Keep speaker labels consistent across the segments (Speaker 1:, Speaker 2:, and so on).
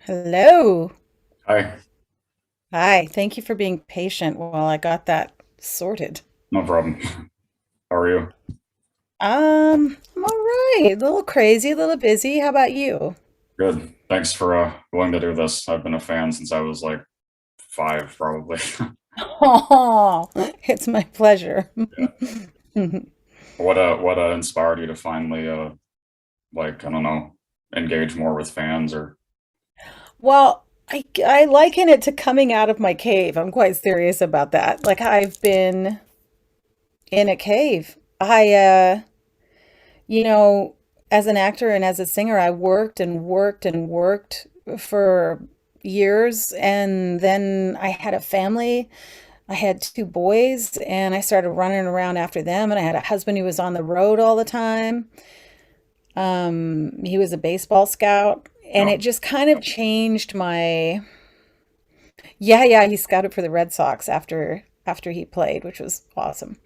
Speaker 1: Hello.
Speaker 2: Hi,
Speaker 1: Hi. Thank you for being patient while I got that sorted.
Speaker 2: no problem. How are you?
Speaker 1: I'm all right. A little crazy, a little busy. How about you?
Speaker 2: Good. Thanks for willing to do this. I've been a fan since I was like five, probably.
Speaker 1: Oh, it's my pleasure.
Speaker 2: Yeah. What inspired you to finally like I don't know, engage more with fans or
Speaker 1: Well, I liken it to coming out of my cave. I'm quite serious about that. Like I've been in a cave. You know, as an actor and as a singer, I worked and worked and worked for years, and then I had a family. I had two boys, and I started running around after them, and I had a husband who was on the road all the time. He was a baseball scout, and it
Speaker 2: no?
Speaker 1: just kind of changed my. Yeah, he scouted for the Red Sox after he played, which was awesome.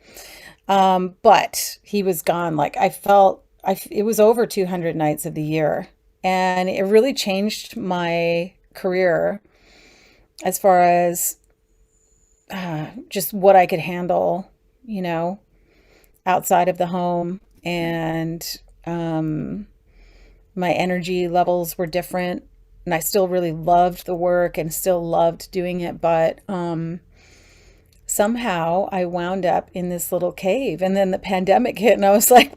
Speaker 1: But he was gone. Like I felt it was over 200 nights of the year, and it really changed my career as far as just what I could handle, you know, outside of the home. And um, my energy levels were different. And I still really loved the work and still loved doing it. But somehow I wound up in this little cave. And then the pandemic hit, and I was like,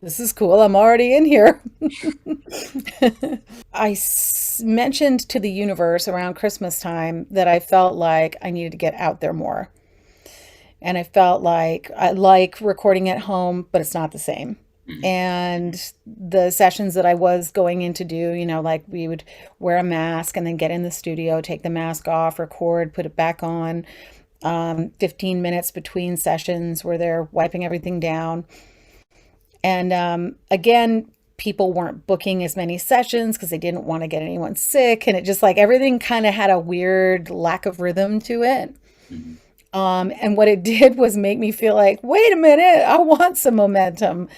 Speaker 1: this is cool. I'm already in here. Mentioned to the universe around Christmas time that I felt like I needed to get out there more. And I felt like I like recording at home, but it's not the same.
Speaker 2: Mhm.
Speaker 1: And the sessions that I was going in to do, like we would wear a mask and then get in the studio, take the mask off, record, put it back on. 15 minutes between sessions where they're wiping everything down. And again, people weren't booking as many sessions because they didn't want to get anyone sick. And it just like everything kind of had a weird lack of rhythm to it.
Speaker 2: Mhm.
Speaker 1: And what it did was make me feel like, wait a minute, I want some momentum.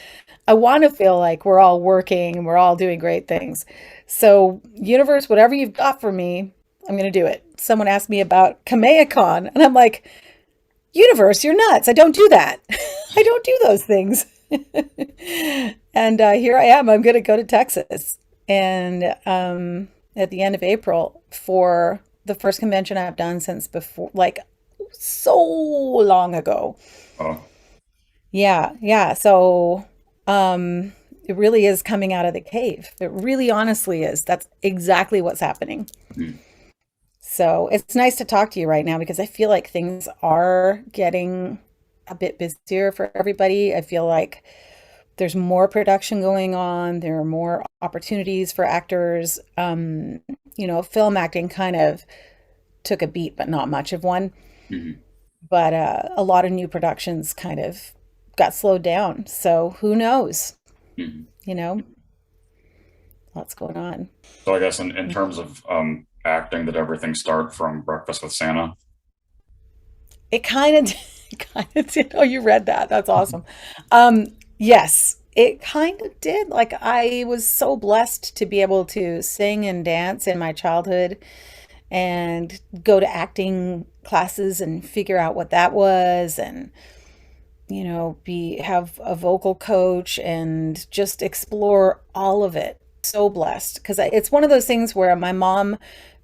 Speaker 1: I want to feel like we're all working and we're all doing great things. So, universe, whatever you've got for me, I'm going to do it. Someone asked me about KamehaCon, and I'm like, universe, you're nuts. I don't do that. I don't do those things. And here I am. I'm going to go to Texas. And at the end of April for the first convention I've done since before, like so long ago.
Speaker 2: Oh,
Speaker 1: Yeah. So it really is coming out of the cave. It really honestly is. That's exactly what's happening.
Speaker 2: mhm.
Speaker 1: So it's nice to talk to you right now because I feel like things are getting a bit busier for everybody. I feel like there's more production going on. There are more opportunities for actors. Film acting kind of took a beat, but not much of one.
Speaker 2: Mhm.
Speaker 1: But a lot of new productions kind of got slowed down. So who knows?
Speaker 2: Mhm.
Speaker 1: You know, lots going on.
Speaker 2: So I guess in terms of acting, did everything start from Breakfast with Santa?
Speaker 1: It kind of, it kind of did. Oh, you read that. That's awesome. Yes, it kind of did. Like I was so blessed to be able to sing and dance in my childhood and go to acting classes and figure out what that was and be have a vocal coach and just explore all of it. So blessed because it's one of those things where my mom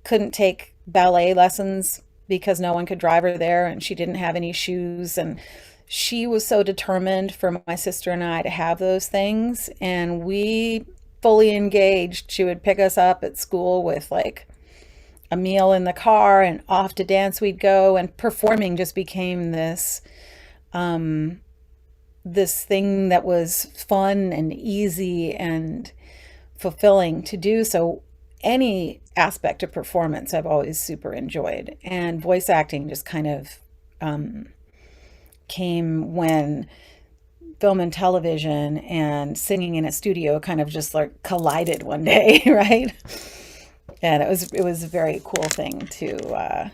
Speaker 1: couldn't take ballet lessons because no one could drive her there and she didn't have any shoes, and she was so determined for my sister and I to have those things, and we fully engaged. She would pick us up at school with like a meal in the car and off to dance we'd go, and performing just became this thing that was fun and easy and fulfilling to do. So any aspect of performance I've always super enjoyed. And voice acting just kind of came when film and television and singing in a studio kind of just like collided one day, right? And it was a very cool thing to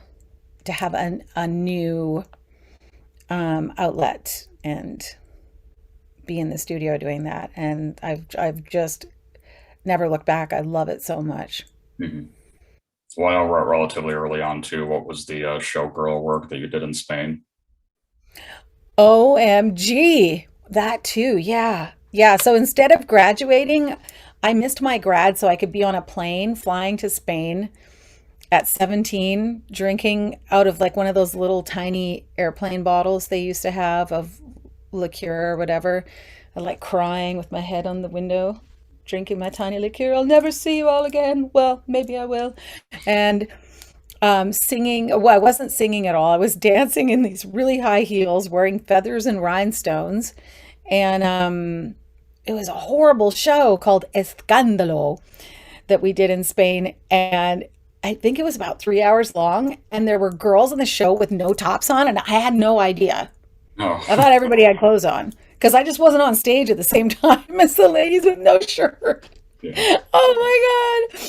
Speaker 1: have a new outlet and be in the studio doing that. And I've just never looked back. I love it so much.
Speaker 2: Mhm. Well, I know relatively early on too. What was the showgirl work that you did in Spain?
Speaker 1: OMG. That too. Yeah. Yeah. So instead of graduating, I missed my grad so I could be on a plane flying to Spain at 17, drinking out of like one of those little tiny airplane bottles they used to have of liqueur or whatever. I like crying with my head on the window, drinking my tiny liqueur. I'll never see you all again. Well, maybe I will. And singing. Well, I wasn't singing at all. I was dancing in these really high heels, wearing feathers and rhinestones. And it was a horrible show called Escándalo that we did in Spain. And I think it was about 3 hours long. And there were girls in the show with no tops on. And I had no idea.
Speaker 2: Oh,
Speaker 1: I thought everybody had clothes on because I just wasn't on stage at the same time as the ladies with no shirt.
Speaker 2: yeah.
Speaker 1: Oh my God.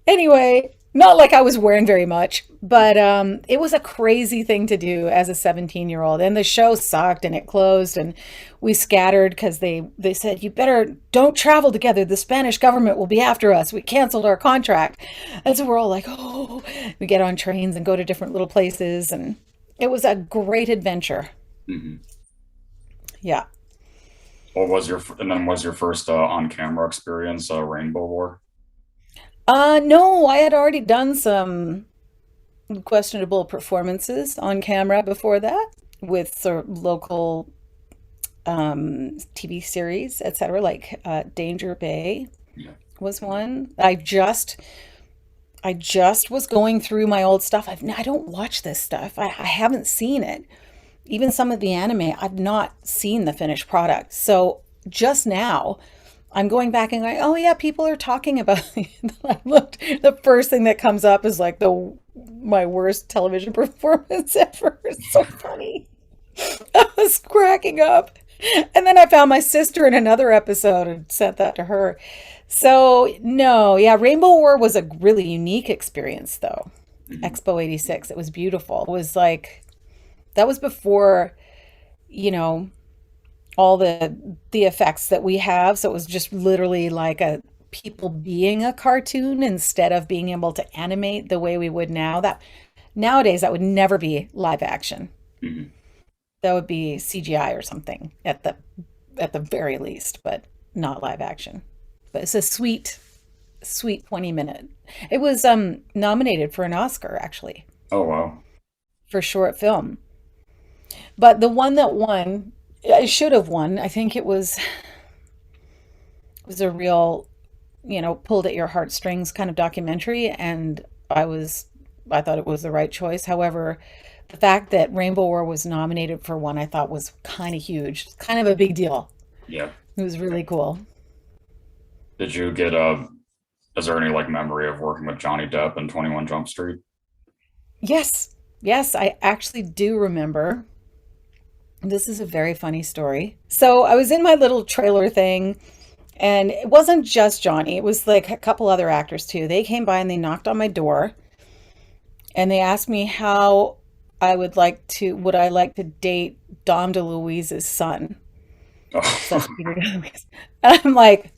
Speaker 1: Anyway, not like I was wearing very much, but it was a crazy thing to do as a 17-year-old. And the show sucked and it closed and we scattered because they said, you better don't travel together. The Spanish government will be after us. We canceled our contract. And so we're all like, oh, we get on trains and go to different little places. And it was a great adventure.
Speaker 2: Hmm.
Speaker 1: Yeah.
Speaker 2: What was your and then was your first on-camera experience Rainbow War?
Speaker 1: No, I had already done some questionable performances on camera before that with sort of local TV series, etc. Like Danger Bay
Speaker 2: Yeah.
Speaker 1: was one. I just was going through my old stuff. I don't watch this stuff. I haven't seen it. Even some of the anime, I've not seen the finished product. So just now, I'm going back and going, oh yeah, people are talking about. I looked. The first thing that comes up is like the my worst television performance ever. It's so funny. I was cracking up. And then I found my sister in another episode and sent that to her. So, no, yeah, Rainbow War was a really unique experience, though.
Speaker 2: Hmm.
Speaker 1: Expo 86, it was beautiful. It was like, that was before, you know, all the effects that we have. So it was just literally like a people being a cartoon instead of being able to animate the way we would now. That nowadays that would never be live action.
Speaker 2: Hmm.
Speaker 1: That would be CGI or something at the very least, but not live action. But it's a sweet 20 minute. It was nominated for an Oscar actually
Speaker 2: Oh wow.
Speaker 1: for short film. But the one that won, it should have won. I think it was a real, pulled at your heartstrings kind of documentary, and I thought it was the right choice. However, the fact that Rainbow War was nominated for one, I thought was kind of huge, kind of a big deal.
Speaker 2: Yeah.
Speaker 1: It was really cool.
Speaker 2: Did you get is there any like memory of working with Johnny Depp in 21 Jump Street?
Speaker 1: Yes, yes, I actually do remember. This is a very funny story. So I was in my little trailer thing, and it wasn't just Johnny, it was like a couple other actors too. They came by and they knocked on my door and they asked me how would I like to date Dom DeLuise's son? So
Speaker 2: Oh.
Speaker 1: that's Peter DeLuise. And I'm like,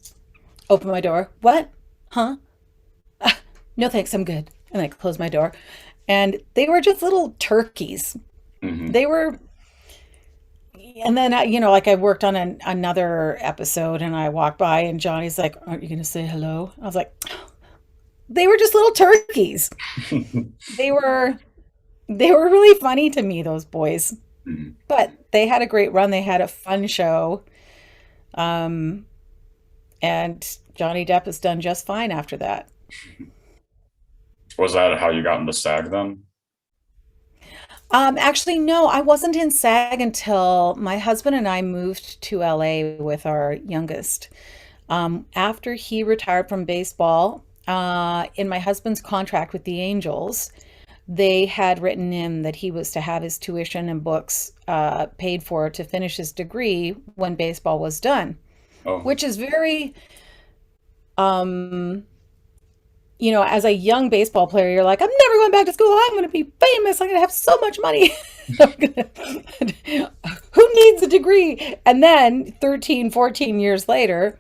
Speaker 1: open my door. What? Huh? No thanks, I'm good. And I closed my door. And they were just little turkeys.
Speaker 2: Hmm.
Speaker 1: They were, and then like I worked on another episode and I walked by and Johnny's like, aren't you gonna say hello? I was like, they were just little turkeys. They were they were really funny to me, those boys.
Speaker 2: Hmm.
Speaker 1: But they had a great run. They had a fun show. Um, and Johnny Depp has done just fine after that.
Speaker 2: Was that how you got into SAG then?
Speaker 1: Actually, no, I wasn't in SAG until my husband and I moved to LA with our youngest. After he retired from baseball, in my husband's contract with the Angels, they had written in that he was to have his tuition and books paid for to finish his degree when baseball was done,
Speaker 2: Oh.
Speaker 1: which is very, um, as a young baseball player, you're like, I'm never going back to school. I'm going to be famous. I'm going to have so much money. Who needs a degree? And then 13, 14 years later,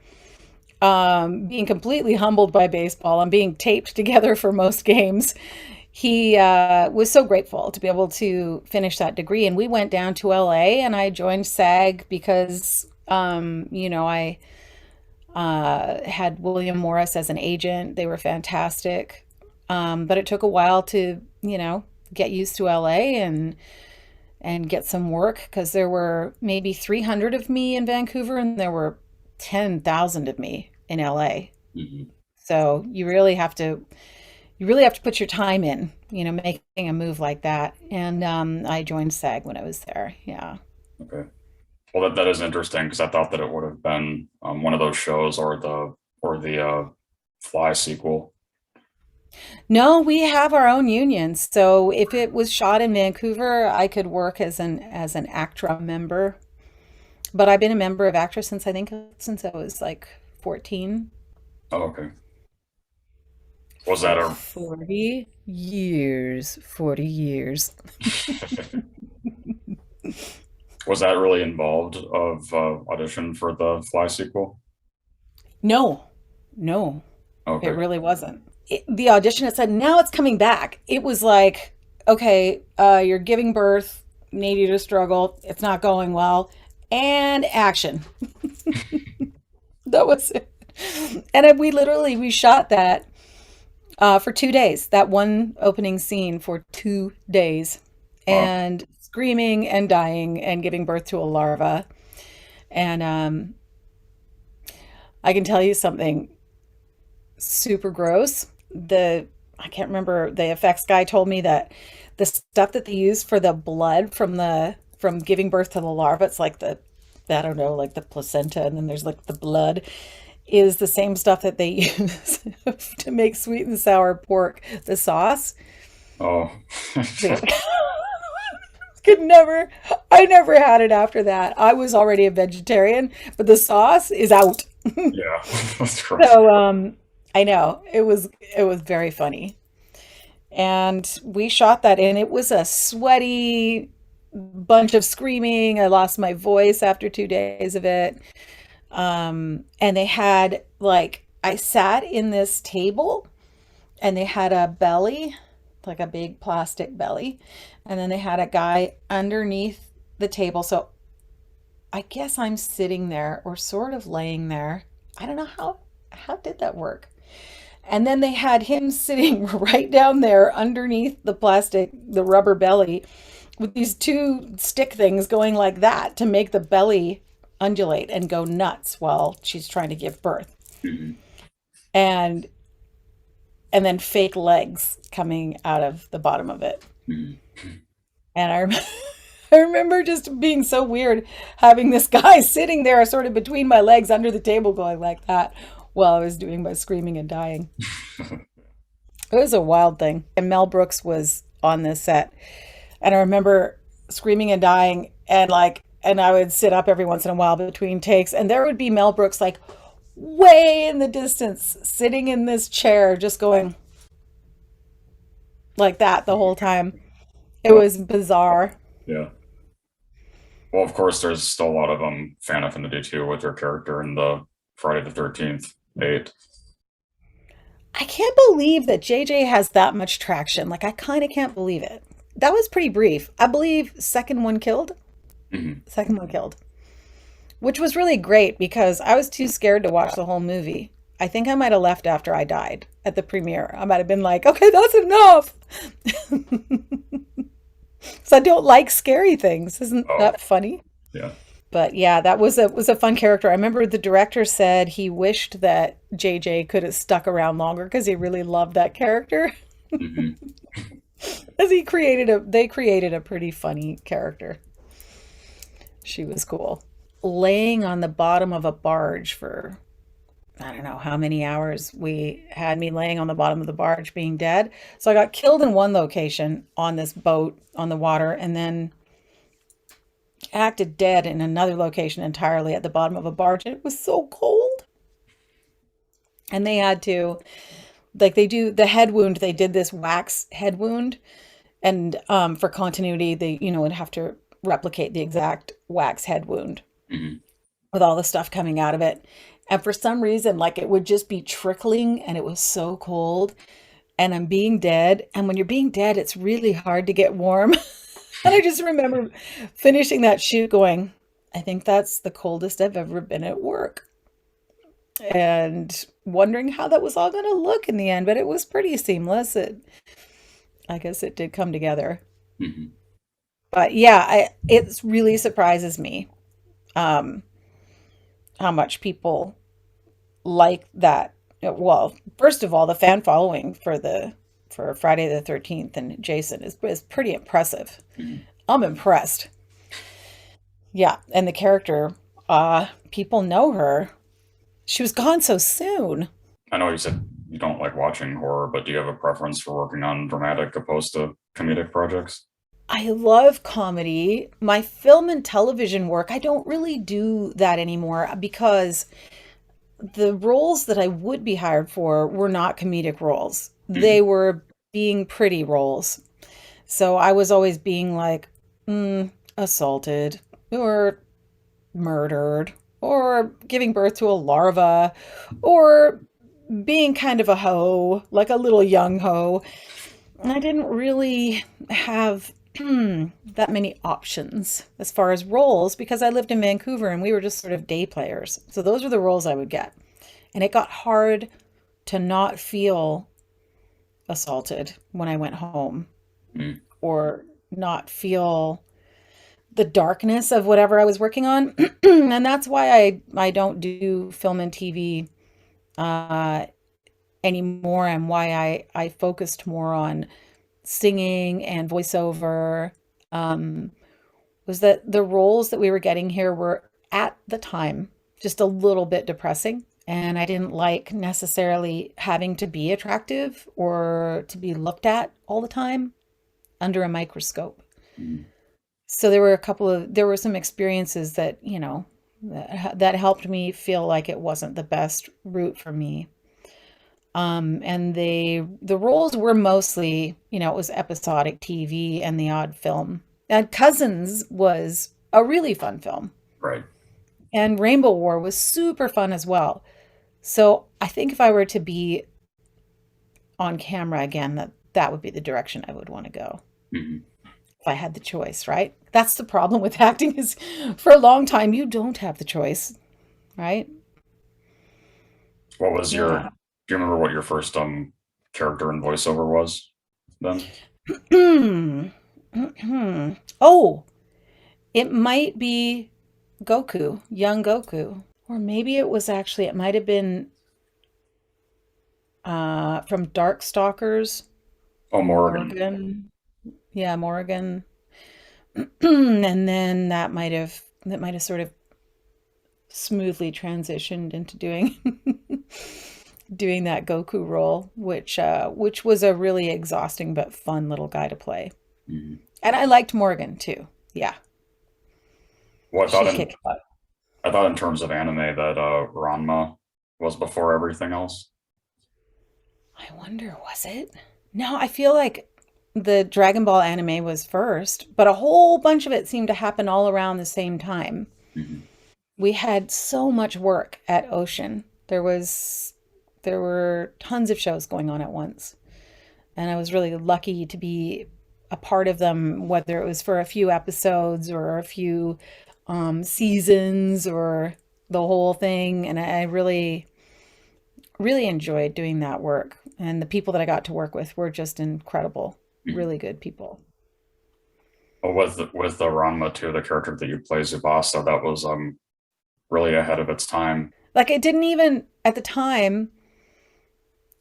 Speaker 1: being completely humbled by baseball and being taped together for most games. He was so grateful to be able to finish that degree. And we went down to LA and I joined SAG because, I had William Morris as an agent. They were fantastic. But it took a while to, get used to LA and get some work because there were maybe 300 of me in Vancouver and there were 10,000 of me in LA.
Speaker 2: Hmm.
Speaker 1: So you really have to put your time in, making a move like that. And I joined SAG when I was there. Yeah.
Speaker 2: Okay. Well, that is interesting because I thought that it would have been one of those shows or the Fly sequel.
Speaker 1: No, we have our own unions. So if it was shot in Vancouver, I could work as an ACTRA member. But I've been a member of ACTRA since since I was like 14.
Speaker 2: Oh, okay. Was that
Speaker 1: So
Speaker 2: a
Speaker 1: 40 years, 40 years.
Speaker 2: was that really involved of audition for the Fly sequel?
Speaker 1: No, no, it
Speaker 2: Okay.
Speaker 1: really wasn't. The audition, it said, now it's coming back. It was like, okay, you're giving birth, need you to struggle, it's not going well, and action. That was it. And we shot that for 2 days, that one opening scene for 2 days,
Speaker 2: Wow.
Speaker 1: and screaming and dying and giving birth to a larva. And I can tell you something super gross. I can't remember, the effects guy told me that the stuff that they use for the blood from giving birth to the larva, it's like I don't know, like the placenta, and then there's like the blood, is the same stuff that they use to make sweet and sour pork, the sauce.
Speaker 2: Oh.
Speaker 1: They could never, I never had it after that. I was already a vegetarian, but the sauce is out.
Speaker 2: Yeah, that's gross.
Speaker 1: So I know it was very funny. And we shot that and it was a sweaty bunch of screaming. I lost my voice after 2 days of it. And they had like I sat in this table and they had a belly, like a big plastic belly, and then they had a guy underneath the table. So I guess I'm sitting there or sort of laying there. I don't know how did that work? And then they had him sitting right down there underneath the rubber belly with these two stick things going like that to make the belly undulate and go nuts while she's trying to give birth.
Speaker 2: Mhm.
Speaker 1: And and then fake legs coming out of the bottom of it.
Speaker 2: Mhm.
Speaker 1: And I remember just being so weird having this guy sitting there sort of between my legs under the table going like that while I was doing my screaming and dying. It was a wild thing. And Mel Brooks was on this set. And I remember screaming and dying and I would sit up every once in a while between takes and there would be Mel Brooks like way in the distance sitting in this chair just going like that the whole time. It
Speaker 2: Well,
Speaker 1: was bizarre.
Speaker 2: yeah. Well, of course, there's still a lot of fan affinity too with her character in the Friday the 13th 8.
Speaker 1: I can't believe that JJ has that much traction. Like I kind of can't believe it. That was pretty brief. I believe
Speaker 2: Mhm.
Speaker 1: second one killed, which was really great because I was too scared to watch the whole movie. I think I might have left after I died at the premiere. I might have been like, okay, that's enough. So I don't like scary things. Isn't
Speaker 2: Oh,
Speaker 1: that funny?
Speaker 2: yeah.
Speaker 1: But yeah, that was a fun character. I remember the director said he wished that JJ could have stuck around longer because he really loved that character.
Speaker 2: Mhm.
Speaker 1: As they created a pretty funny character. She was cool. Laying on the bottom of a barge for I don't know how many hours we had me laying on the bottom of the barge being dead. So I got killed in one location on this boat on the water and then acted dead in another location entirely at the bottom of a barge. It was so cold. And they had to, like they do the head wound, they did this wax head wound. And for continuity, they, would have to replicate the exact wax head wound
Speaker 2: Mhm.
Speaker 1: with all the stuff coming out of it. And for some reason, like it would just be trickling and it was so cold and I'm being dead. And when you're being dead, it's really hard to get warm. And I just remember finishing that shoot going, I think that's the coldest I've ever been at work. And wondering how that was all going to look in the end, but it was pretty seamless. I guess it did come together.
Speaker 2: Mhm.
Speaker 1: But yeah, it really surprises me um, how much people like that. Well, first of all, the fan following for Friday the 13th and Jason is pretty impressive.
Speaker 2: Mhm.
Speaker 1: I'm impressed. Yeah, and the character, people know her. She was gone so soon.
Speaker 2: I know you said you don't like watching horror, but do you have a preference for working on dramatic opposed to comedic projects?
Speaker 1: I love comedy. My film and television work, I don't really do that anymore because the roles that I would be hired for were not comedic roles.
Speaker 2: Mhm.
Speaker 1: They were being pretty roles. So I was always being like, assaulted or murdered or giving birth to a larva or being kind of a hoe, like a little young hoe. And I didn't really have that many options as far as roles because I lived in Vancouver and we were just sort of day players. So those were the roles I would get. And it got hard to not feel assaulted when I went home
Speaker 2: Mhm.
Speaker 1: or not feel the darkness of whatever I was working on. And that's why I don't do film and TV uh, anymore and why I focused more on singing and voiceover. Um, was that the roles that we were getting here were at the time just a little bit depressing. And I didn't like necessarily having to be attractive or to be looked at all the time under a microscope.
Speaker 2: Mhm.
Speaker 1: So there were some experiences that, that helped me feel like it wasn't the best route for me. And the roles were mostly, it was episodic TV and the odd film. And Cousins was a really fun film.
Speaker 2: Right.
Speaker 1: And Rainbow War was super fun as well. So I think if I were to be on camera again, that would be the direction I would want to go
Speaker 2: Mhm.
Speaker 1: if I had the choice, right? That's the problem with acting is for a long time you don't have the choice, right?
Speaker 2: What was your,
Speaker 1: Yeah.
Speaker 2: do you remember what your first character in voiceover was then?
Speaker 1: Oh, it might be Goku, young Goku. Or maybe it might have been from Darkstalkers,
Speaker 2: Oh, Morgan.
Speaker 1: Morgan. Yeah, Morgan. And then that might have sort of smoothly transitioned into doing doing that Goku role, which was a really exhausting but fun little guy to play.
Speaker 2: Mhm.
Speaker 1: And I liked Morgan too. Yeah,
Speaker 2: Well,
Speaker 1: she kicked butt.
Speaker 2: I thought in terms of anime that Ranma was before everything else.
Speaker 1: I wonder, was it? No, I feel like the Dragon Ball anime was first, but a whole bunch of it seemed to happen all around the same time.
Speaker 2: Mhm.
Speaker 1: We had so much work at Ocean. There were tons of shows going on at once, and I was really lucky to be a part of them, whether it was for a few episodes or a few seasons or the whole thing. And I really enjoyed doing that work. And the people that I got to work with were just incredible,
Speaker 2: Mhm.
Speaker 1: really good people.
Speaker 2: Well, with the Ranma too, the character that you play Tsubasa, that was really ahead of its time.
Speaker 1: Like it didn't even at the time,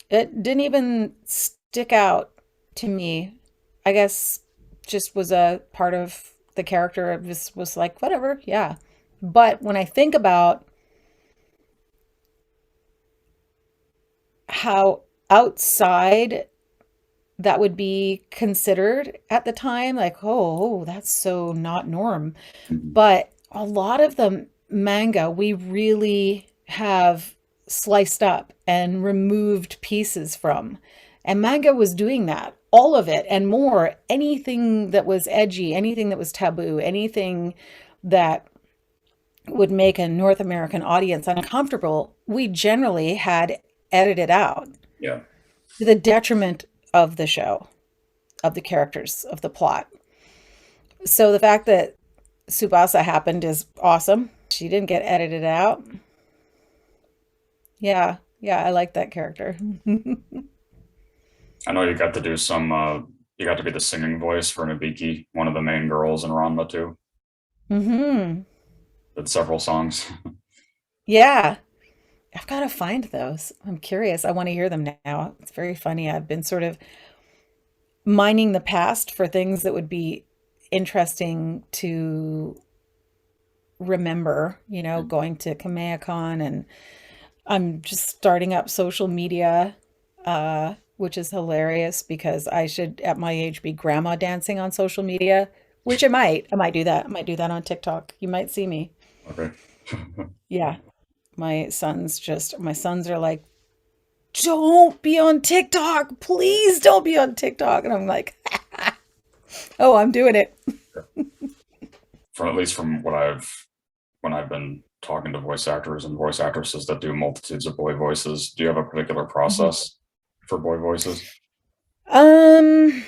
Speaker 1: it didn't even stick out to me. I guess just was a part of the character. It just was like, whatever, yeah. But when I think about how outside that would be considered at the time, like, oh, that's so not norm.
Speaker 2: Mhm.
Speaker 1: But a lot of the manga we really have sliced up and removed pieces from. And manga was doing that, all of it and more. Anything that was edgy, anything that was taboo, anything that would make a North American audience uncomfortable, we generally had edited out
Speaker 2: Yeah.
Speaker 1: to the detriment of the show, of the characters, of the plot. So the fact that Subasa happened is awesome. She didn't get edited out. Yeah, yeah, I like that character.
Speaker 2: I know you got to do some. You got to be the singing voice for Nabiki, one of the main girls in Ranma too.
Speaker 1: Hmm.
Speaker 2: Did several songs.
Speaker 1: Yeah, I've got to find those. I'm curious. I want to hear them now. It's very funny. I've been sort of mining the past for things that would be interesting to remember, going to Kamehameha, and I'm just starting up social media, which is hilarious because I should, at my age, be grandma dancing on social media, which I might. I might do that. I might do that on TikTok. You might see me.
Speaker 2: Okay.
Speaker 1: Yeah. My sons are like, don't be on TikTok. Please don't be on TikTok. And I'm like, oh, I'm doing it.
Speaker 2: From at least from what I've when I've been talking to voice actors and voice actresses that do multitudes of boy voices, do you have a particular
Speaker 1: Mhm.
Speaker 2: process for boy voices?
Speaker 1: Um,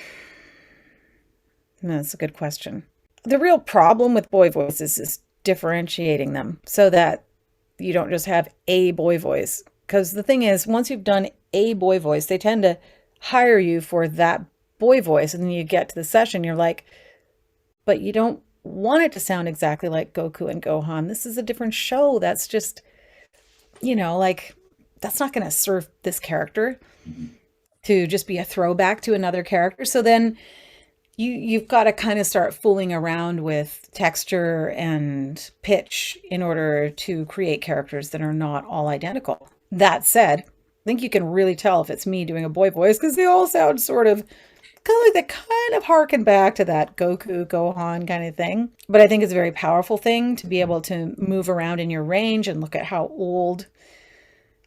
Speaker 1: that's a good question. The real problem with boy voices is differentiating them so that you don't just have a boy voice. Because the thing is, once you've done a boy voice, they tend to hire you for that boy voice. And then you get to the session, you're like, but you don't want it to sound exactly like Goku and Gohan. This is a different show. That's just, like, that's not going to serve this character
Speaker 2: Mhm.
Speaker 1: to just be a throwback to another character. So then you've got to kind of start fooling around with texture and pitch in order to create characters that are not all identical. That said, I think you can really tell if it's me doing a boy voice because they all sound sort of kind of like they kind of harken back to that Goku, Gohan kind of thing. But I think it's a very powerful thing to be able to move around in your range and look at how old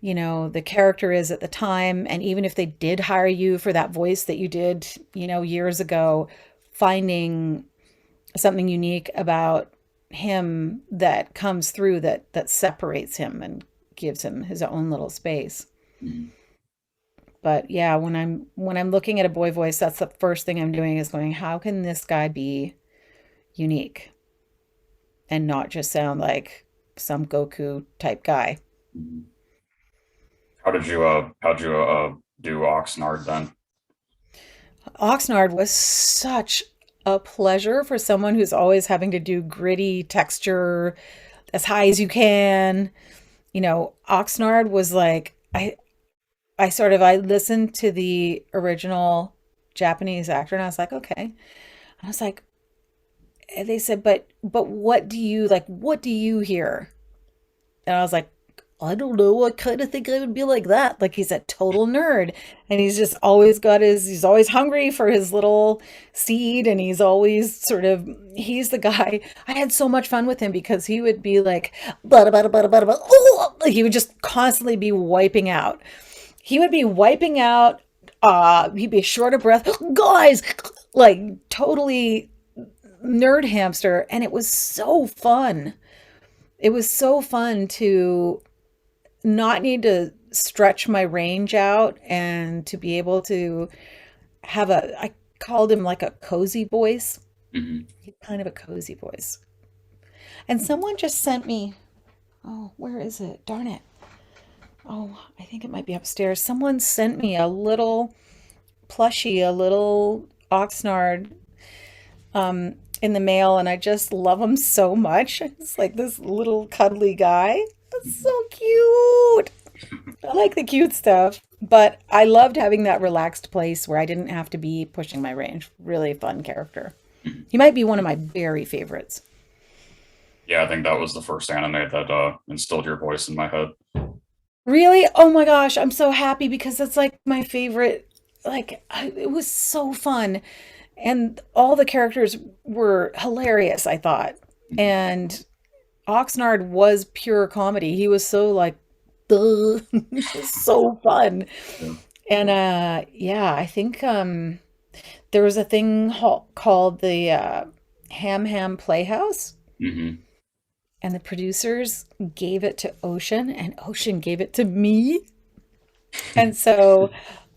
Speaker 1: the character is at the time. And even if they did hire you for that voice that you did, years ago, finding something unique about him that comes through that separates him and gives him his own little space.
Speaker 2: Mhm.
Speaker 1: But yeah, when I'm looking at a boy voice, that's the first thing I'm doing is going, how can this guy be unique and not just sound like some Goku type guy?
Speaker 2: Mhm. How'd you do Oxnard then?
Speaker 1: Oxnard was such a pleasure for someone who's always having to do gritty texture as high as you can. Oxnard was like I listened to the original Japanese actor and I was like, okay. I was like, and they said, but what do you hear? And I was like, I don't know. I kind of think I would be like that. Like he's a total nerd. And he's always hungry for his little seed. And he's the guy. I had so much fun with him because he would be like, bada, bada, bada, bada, bada. Oh! He would just constantly be wiping out. He would be wiping out. He'd be short of breath. Guys, like totally nerd hamster. And it was so fun. It was so fun to not need to stretch my range out and to be able to I called him like a cozy voice.
Speaker 2: Mhm.
Speaker 1: He's kind of a cozy voice. And someone just sent me, oh, where is it? Darn it. Oh, I think it might be upstairs. Someone sent me a little plushie, a little Oxnard in the mail, and I just love him so much. It's like this little cuddly guy. That's so cute. I like the cute stuff, but I loved having that relaxed place where I didn't have to be pushing my range. Really fun character.
Speaker 2: Mhm.
Speaker 1: He might be one of my very favorites.
Speaker 2: Yeah, I think that was the first anime that instilled your voice in my head.
Speaker 1: Really? Oh my gosh, I'm so happy because that's like my favorite. It was so fun. And all the characters were hilarious, I thought.
Speaker 2: Mhm.
Speaker 1: And Oxnard was pure comedy. He was so like, duh. It was so fun.
Speaker 2: Yeah.
Speaker 1: And yeah, I think there was a thing called the Ham Ham Playhouse,
Speaker 2: Mhm.
Speaker 1: and the producers gave it to Ocean, and Ocean gave it to me. And so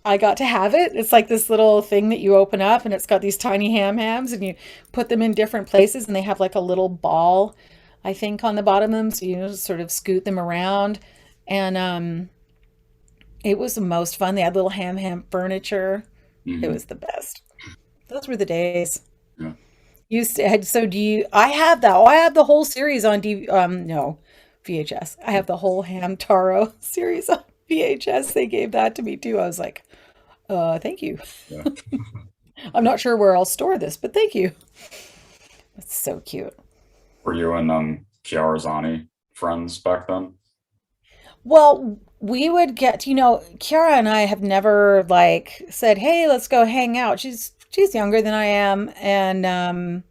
Speaker 1: I got to have it. It's like this little thing that you open up, and it's got these tiny hams, and you put them in different places, and they have like a little ball, I think, on the bottom of them. So you sort of scoot them around. And it was the most fun. They had little ham furniture. It
Speaker 2: Hmm.
Speaker 1: was the best. Those were the days.
Speaker 2: Yeah.
Speaker 1: Used to had so do you I have that. Oh, I have the whole series on no, VHS. I have the whole Hamtaro series on VHS. They gave that to me too. I was like, thank you.
Speaker 2: Yeah.
Speaker 1: I'm not sure where I'll store this, but thank you. That's so cute.
Speaker 2: Were you and Chiarazani friends back then?
Speaker 1: Well, we would get, Kiara and I have never like said, "Hey, let's go hang out." She's younger than I am, and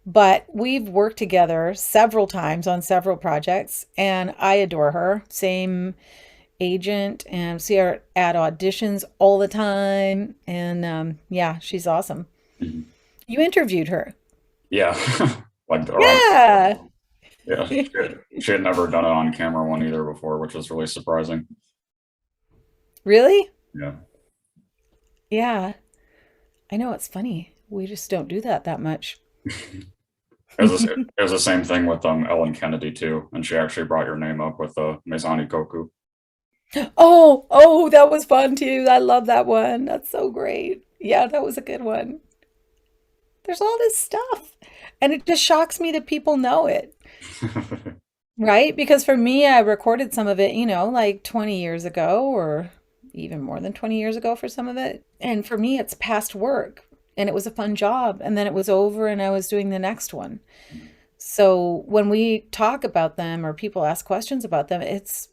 Speaker 1: but we've worked together several times on several projects, and I adore her. Same agent, and see her at auditions all the time, and yeah, she's awesome.
Speaker 2: Mhm.
Speaker 1: You interviewed her.
Speaker 2: Yeah. Like around.
Speaker 1: Yeah.
Speaker 2: Yeah. She had never done it on camera one either before, which was really surprising.
Speaker 1: Really?
Speaker 2: Yeah.
Speaker 1: Yeah. I know it's funny. We just don't do that much.
Speaker 2: It was the same thing with Ellen Kennedy too, and she actually brought your name up with Mezani Goku.
Speaker 1: Oh, that was fun too. I love that one. That's so great. Yeah, that was a good one. There's all this stuff, and it just shocks me that people know it, right? Because for me, I recorded some of it, like 20 years ago, or even more than 20 years ago for some of it. And for me, it's past work, and it was a fun job, and then it was over, and I was doing the next one. So when we talk about them or people ask questions about them, it's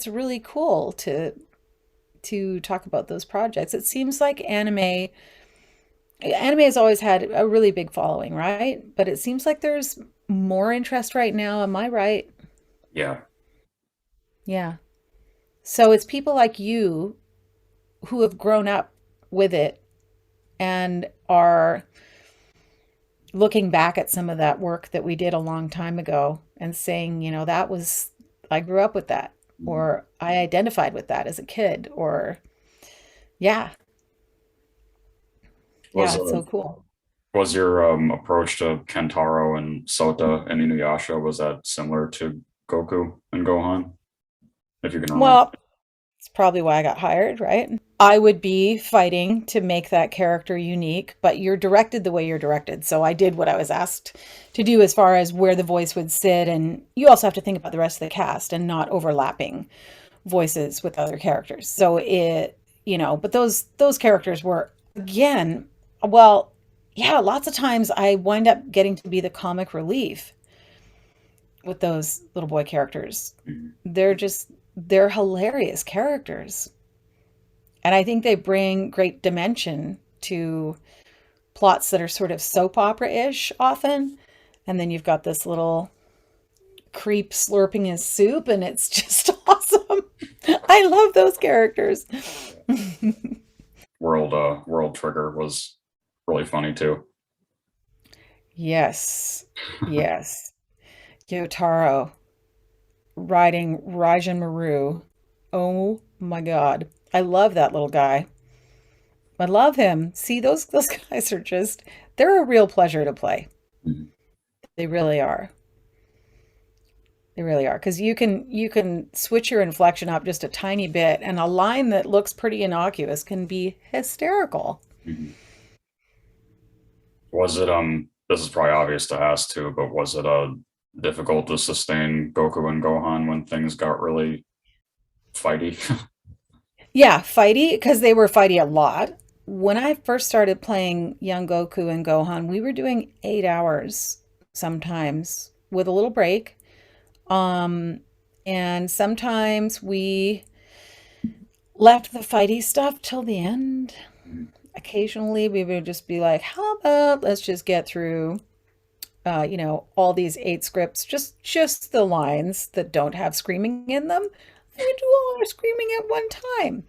Speaker 1: really cool to talk about those projects. It seems like anime has always had a really big following, right? But it seems like there's more interest right now. Am I right?
Speaker 2: Yeah.
Speaker 1: Yeah. So it's people like you who have grown up with it and are looking back at some of that work that we did a long time ago and saying, that was, I grew up with that,
Speaker 2: Mhm.
Speaker 1: or I identified with that as a kid, or yeah,
Speaker 2: Was
Speaker 1: yeah, it's so cool.
Speaker 2: was your approach to Kentaro and Sota and Inuyasha, was that similar to Goku and Gohan, if you can remember?
Speaker 1: Well, it's probably why I got hired, right? I would be fighting to make that character unique, but you're directed the way you're directed. So I did what I was asked to do as far as where the voice would sit. And you also have to think about the rest of the cast and not overlapping voices with other characters. So but those characters were again, well, yeah, lots of times I wind up getting to be the comic relief with those little boy characters.
Speaker 2: Mhm.
Speaker 1: They're hilarious characters. And I think they bring great dimension to plots that are sort of soap opera-ish often. And then you've got this little creep slurping his soup, and it's just awesome. I love those characters.
Speaker 2: World Trigger was really funny too.
Speaker 1: Yes. Yes. Yotaro riding Rajan Maru. Oh my God. I love that little guy. I love him. See, those guys are just they're a real pleasure to play.
Speaker 2: Mhm.
Speaker 1: They really are. They really are. Because you can switch your inflection up just a tiny bit, and a line that looks pretty innocuous can be hysterical.
Speaker 2: Mhm. Was it this is probably obvious to ask too, but was it difficult to sustain Goku and Gohan when things got really fighty?
Speaker 1: Yeah, fighty, because they were fighty a lot. When I first started playing Young Goku and Gohan, we were doing 8 hours sometimes with a little break. Um, and sometimes we left the fighty stuff till the end. Occasionally, we would just be like, "How about let's just get through, all these 8 scripts, just the lines that don't have screaming in them. We would do all our screaming at one time."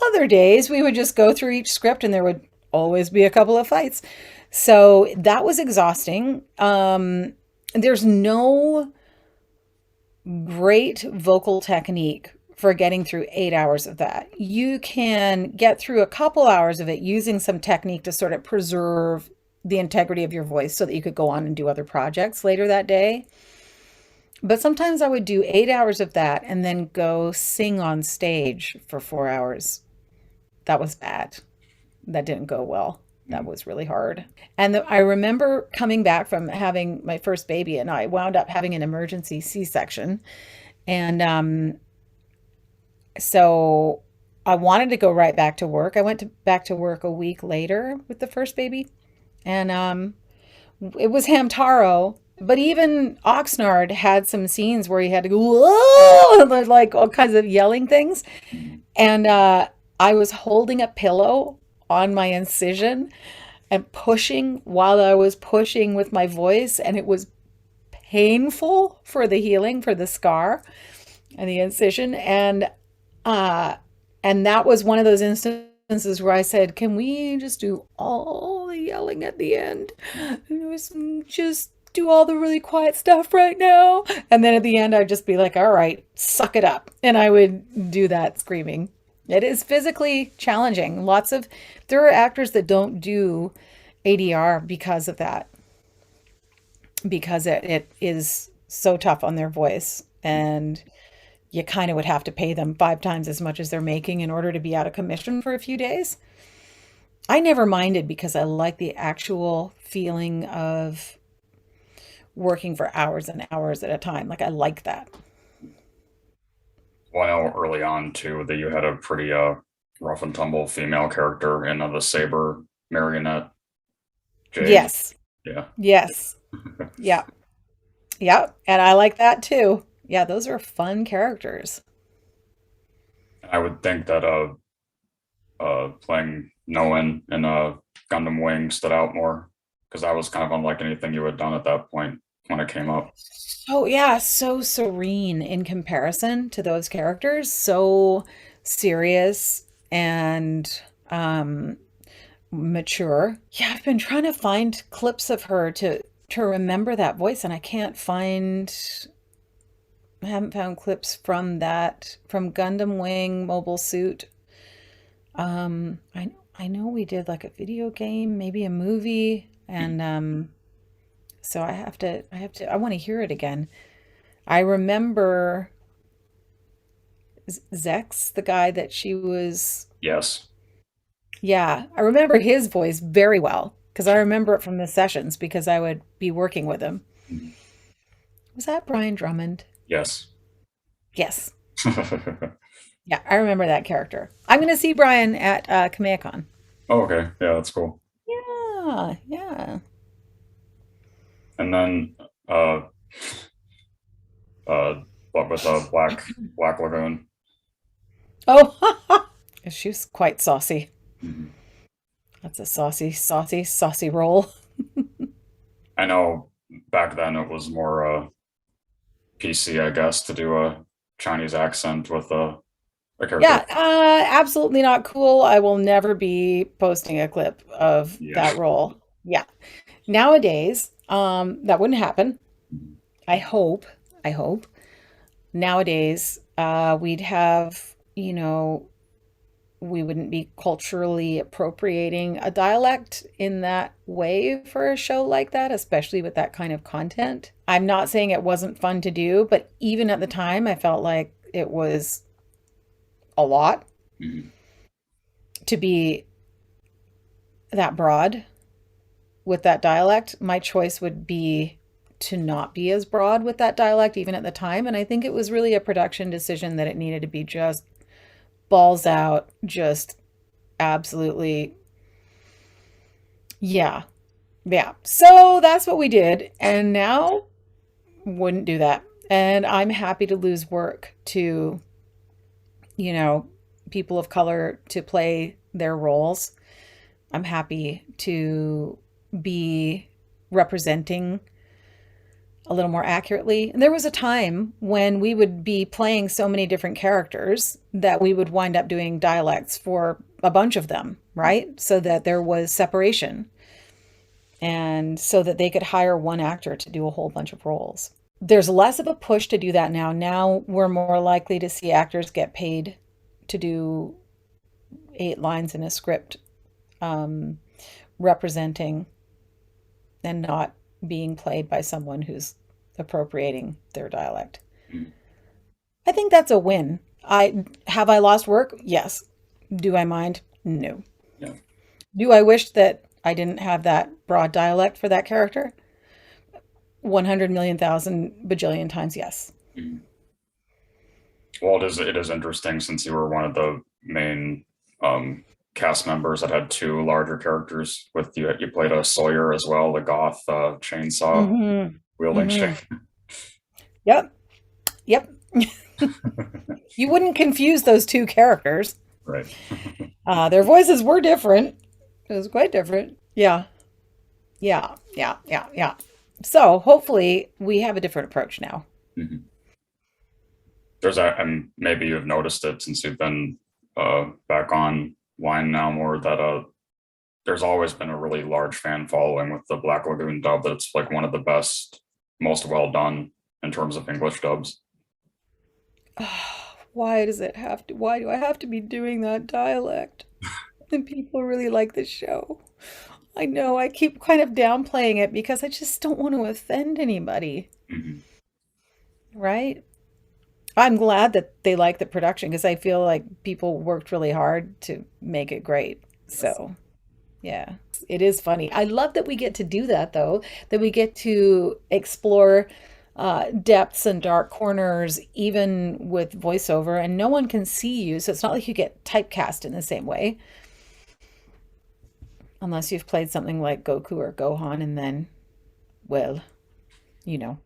Speaker 1: Other days, we would just go through each script, and there would always be a couple of fights. So that was exhausting. There's no great vocal technique for getting through 8 hours of that. You can get through a couple hours of it using some technique to sort of preserve the integrity of your voice so that you could go on and do other projects later that day. But sometimes I would do 8 hours of that and then go sing on stage for 4 hours. That was bad. That didn't go well. That
Speaker 2: Mm.
Speaker 1: was really hard. And I remember coming back from having my first baby, and I wound up having an emergency C-section. And so I wanted to go right back to work. I went back to work a week later with the first baby, and it was Hamtaro. But even Oxnard had some scenes where he had to go, whoa, like all kinds of yelling things.
Speaker 2: Mm.
Speaker 1: And I was holding a pillow on my incision and pushing while I was pushing with my voice, and it was painful for the healing, for the scar and the incision. Uh, and that was one of those instances where I said, "Can we just do all the yelling at the end? Just do all the really quiet stuff right now." And then at the end, I'd just be like, "All right, suck it up," and I would do that screaming. It is physically challenging. There are actors that don't do ADR because of that, because it is so tough on their voice, and you kind of would have to pay them 5 times as much as they're making in order to be out of commission for a few days. I never minded because I like the actual feeling of working for hours and hours at a time. Like I like that.
Speaker 2: Well, I know early on too that you had a pretty rough and tumble female character in the Saber marionette Jade.
Speaker 1: Yes.
Speaker 2: Yeah.
Speaker 1: Yes. Yeah. Yeah. And I like that too. Yeah, those are fun characters.
Speaker 2: I would think that playing Noan in Gundam Wing stood out more because that was kind of unlike anything you had done at that point when it came up.
Speaker 1: Oh yeah, so serene in comparison to those characters. So serious and mature. Yeah, I've been trying to find clips of her to remember that voice, and I haven't found clips from from Gundam Wing Mobile Suit. I know we did like a video game, maybe a movie, and so I want to hear it again. I remember Zex, the guy that she was.
Speaker 2: Yes.
Speaker 1: Yeah, I remember his voice very well because I remember it from the sessions because I would be working with him.
Speaker 2: Mhm.
Speaker 1: Was that Brian Drummond?
Speaker 2: Yes.
Speaker 1: Yes. Yeah, I remember that character. I'm going to see Brian at Kamehacon.
Speaker 2: Oh, okay. Yeah, that's cool.
Speaker 1: Yeah, yeah.
Speaker 2: And then what with Black Lagoon.
Speaker 1: Oh, she was quite saucy.
Speaker 2: Mhm.
Speaker 1: That's a saucy role.
Speaker 2: I know back then it was more PC, I guess, to do a Chinese accent with a character.
Speaker 1: Yeah, absolutely not cool. I will never be posting a clip of
Speaker 2: Yeah.
Speaker 1: that role. Yeah. Nowadays, that wouldn't happen. I hope. I hope. Nowadays, we'd have, we wouldn't be culturally appropriating a dialect in that way for a show like that, especially with that kind of content. I'm not saying it wasn't fun to do, but even at the time, I felt like it was a lot
Speaker 2: Mhm.
Speaker 1: to be that broad with that dialect. My choice would be to not be as broad with that dialect, even at the time. And I think it was really a production decision that it needed to be just balls out, just absolutely, yeah, yeah. So that's what we did. And now wouldn't do that. And I'm happy to lose work to, you know, people of color to play their roles. I'm happy to be representing a little more accurately. And there was a time when we would be playing so many different characters that we would wind up doing dialects for a bunch of them, right? So that there was separation and so that they could hire one actor to do a whole bunch of roles. There's less of a push to do that now. Now we're more likely to see actors get paid to do 8 lines in a script, um, representing and not being played by someone who's appropriating their dialect.
Speaker 2: Mm.
Speaker 1: I think that's a win. I lost work? Yes. Do I mind? No.
Speaker 2: Yeah.
Speaker 1: Do I wish that I didn't have that broad dialect for that character? 100 million thousand bajillion times yes.
Speaker 2: Mm. Well, it is interesting since you were one of the main um, cast members that had two larger characters. With you, you played a Sawyer as well, the goth chainsaw
Speaker 1: Mm-hmm.
Speaker 2: wielding chick.
Speaker 1: Mm-hmm. Yep. Yep. You wouldn't confuse those two characters.
Speaker 2: Right.
Speaker 1: Their voices were different. It was quite different. Yeah. Yeah. Yeah. Yeah. Yeah. So hopefully we have a different approach now.
Speaker 2: Mhm. And maybe you've noticed it since you've been back on line now more that there's always been a really large fan following with the Black Lagoon dub. That's like one of the best, most well done in terms of English dubs.
Speaker 1: Why do I have to be doing that dialect? And people really like the show. I know I keep kind of downplaying it because I just don't want to offend anybody,
Speaker 2: Mhm.
Speaker 1: right? I'm glad that they like the production because I feel like people worked really hard to make it great.
Speaker 2: Yes.
Speaker 1: So, yeah, it is funny. I love that we get to do that though, that we get to explore depths and dark corners even with voiceover, and no one can see you. So it's not like you get typecast in the same way, unless you've played something like Goku or Gohan, and then, well, you know.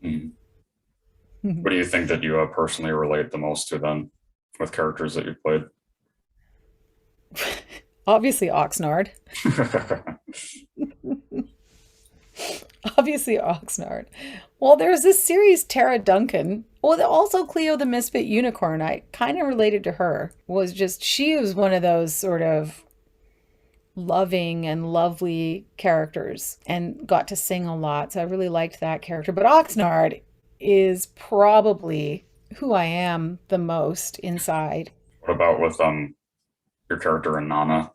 Speaker 2: Mhm. What do you think that you personally relate the most to then with characters that you've played?
Speaker 1: Obviously, Oxnard. Obviously, Oxnard. Well, there's this series, Tara Duncan. Well, also Cleo the Misfit Unicorn. I kind of related to her. She was one of those sort of loving and lovely characters and got to sing a lot. So I really liked that character. But Oxnard is probably who I am the most inside.
Speaker 2: What about with your character in Nana?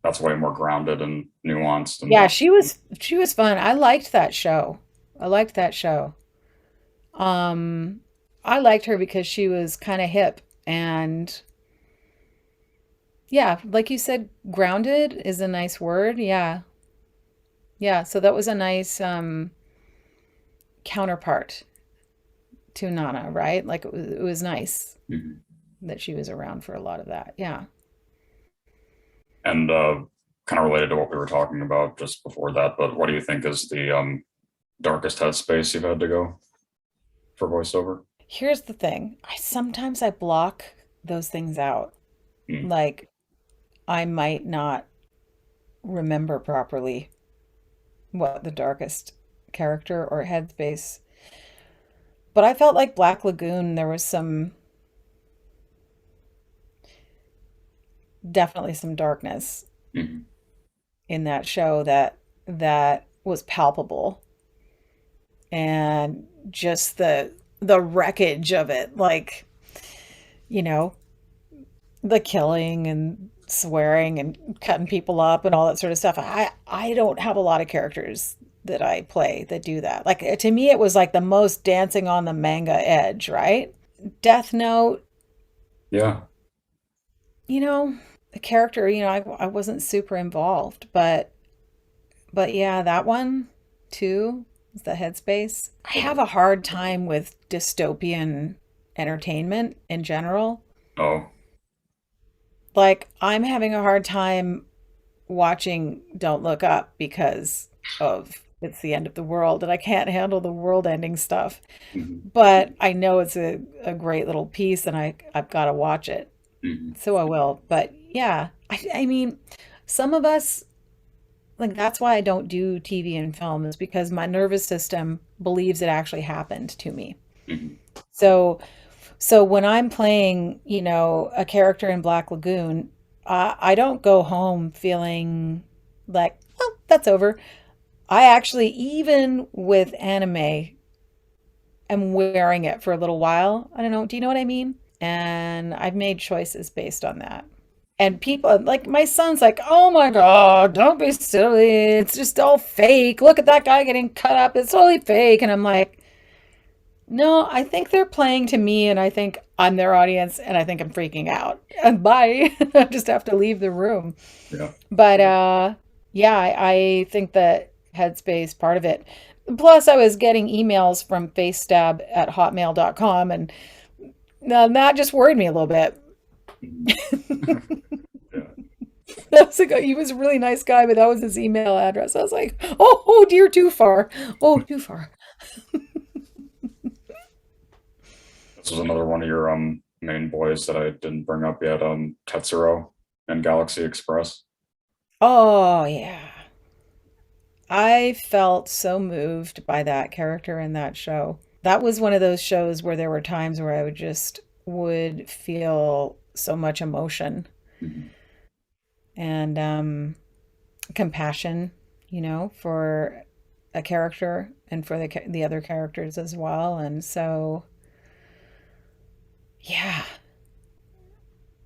Speaker 2: That's way more grounded and nuanced and
Speaker 1: Yeah, she was fun. I liked that show. I liked that show. Um, I liked her because she was kind of hip and yeah, like you said, grounded is a nice word. Yeah. Yeah, so that was a nice counterpart to Nana, right? Like it was nice
Speaker 2: Mhm.
Speaker 1: that she was around for a lot of that. Yeah.
Speaker 2: And kind of related to what we were talking about just before that. But what do you think is the darkest headspace you've had to go for voiceover?
Speaker 1: Here's the thing. I sometimes block those things out.
Speaker 2: Mm.
Speaker 1: Like I might not remember properly what the darkest character or headspace. But I felt like Black Lagoon, there was definitely some darkness
Speaker 2: Mhm.
Speaker 1: in that show that was palpable, and just the wreckage of it, like, you know, the killing and swearing and cutting people up and all that sort of stuff. I don't have a lot of characters that I play that do that. Like to me it was like the most dancing on the manga edge, right? Death Note,
Speaker 2: Yeah.
Speaker 1: the character, I wasn't super involved, but yeah, that one too, is the headspace. I have a hard time with dystopian entertainment in general.
Speaker 2: Oh.
Speaker 1: Like I'm having a hard time watching Don't Look Up because of it's the end of the world and I can't handle the world ending stuff.
Speaker 2: Mhm.
Speaker 1: But I know it's a great little piece and I've got to watch it.
Speaker 2: Mhm.
Speaker 1: So I will. But yeah, I mean, some of us, like, that's why I don't do TV and film, is because my nervous system believes it actually happened to me.
Speaker 2: Mhm.
Speaker 1: So, so when I'm playing, a character in Black Lagoon, I don't go home feeling like, oh, that's over. I actually, even with anime, am wearing it for a little while. I don't know. Do you know what I mean? And I've made choices based on that. And people, like my son's like, oh my God, don't be silly. It's just all fake. Look at that guy getting cut up. It's totally fake. And I'm like, no, I think they're playing to me and I think I'm their audience and I think I'm freaking out. And bye. I just have to leave the room.
Speaker 2: Yeah.
Speaker 1: But yeah, I think that Headspace part of it. Plus, I was getting emails from facestab@hotmail.com and that just worried me a little bit.
Speaker 2: Yeah.
Speaker 1: That was he was a really nice guy, but that was his email address. I was like, oh dear, too far. Oh, too far.
Speaker 2: This was another one of your main boys that I didn't bring up yet. Tetsuro and Galaxy Express.
Speaker 1: Oh, yeah. I felt so moved by that character in that show. That was one of those shows where there were times where I would feel so much emotion
Speaker 2: Mhm.
Speaker 1: and compassion, for a character and for the other characters as well. And so, yeah,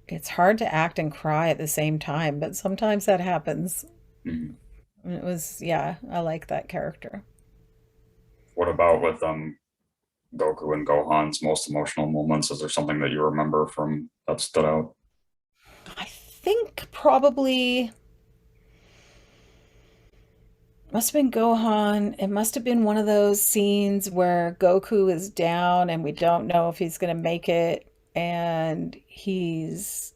Speaker 1: it's hard to act and cry at the same time, but sometimes that happens.
Speaker 2: Mhm.
Speaker 1: And it was, yeah, I like that character.
Speaker 2: What about with Goku and Gohan's most emotional moments? Is there something that you remember from that stood out?
Speaker 1: I think probably must have been Gohan. It must have been one of those scenes where Goku is down and we don't know if he's going to make it. And he's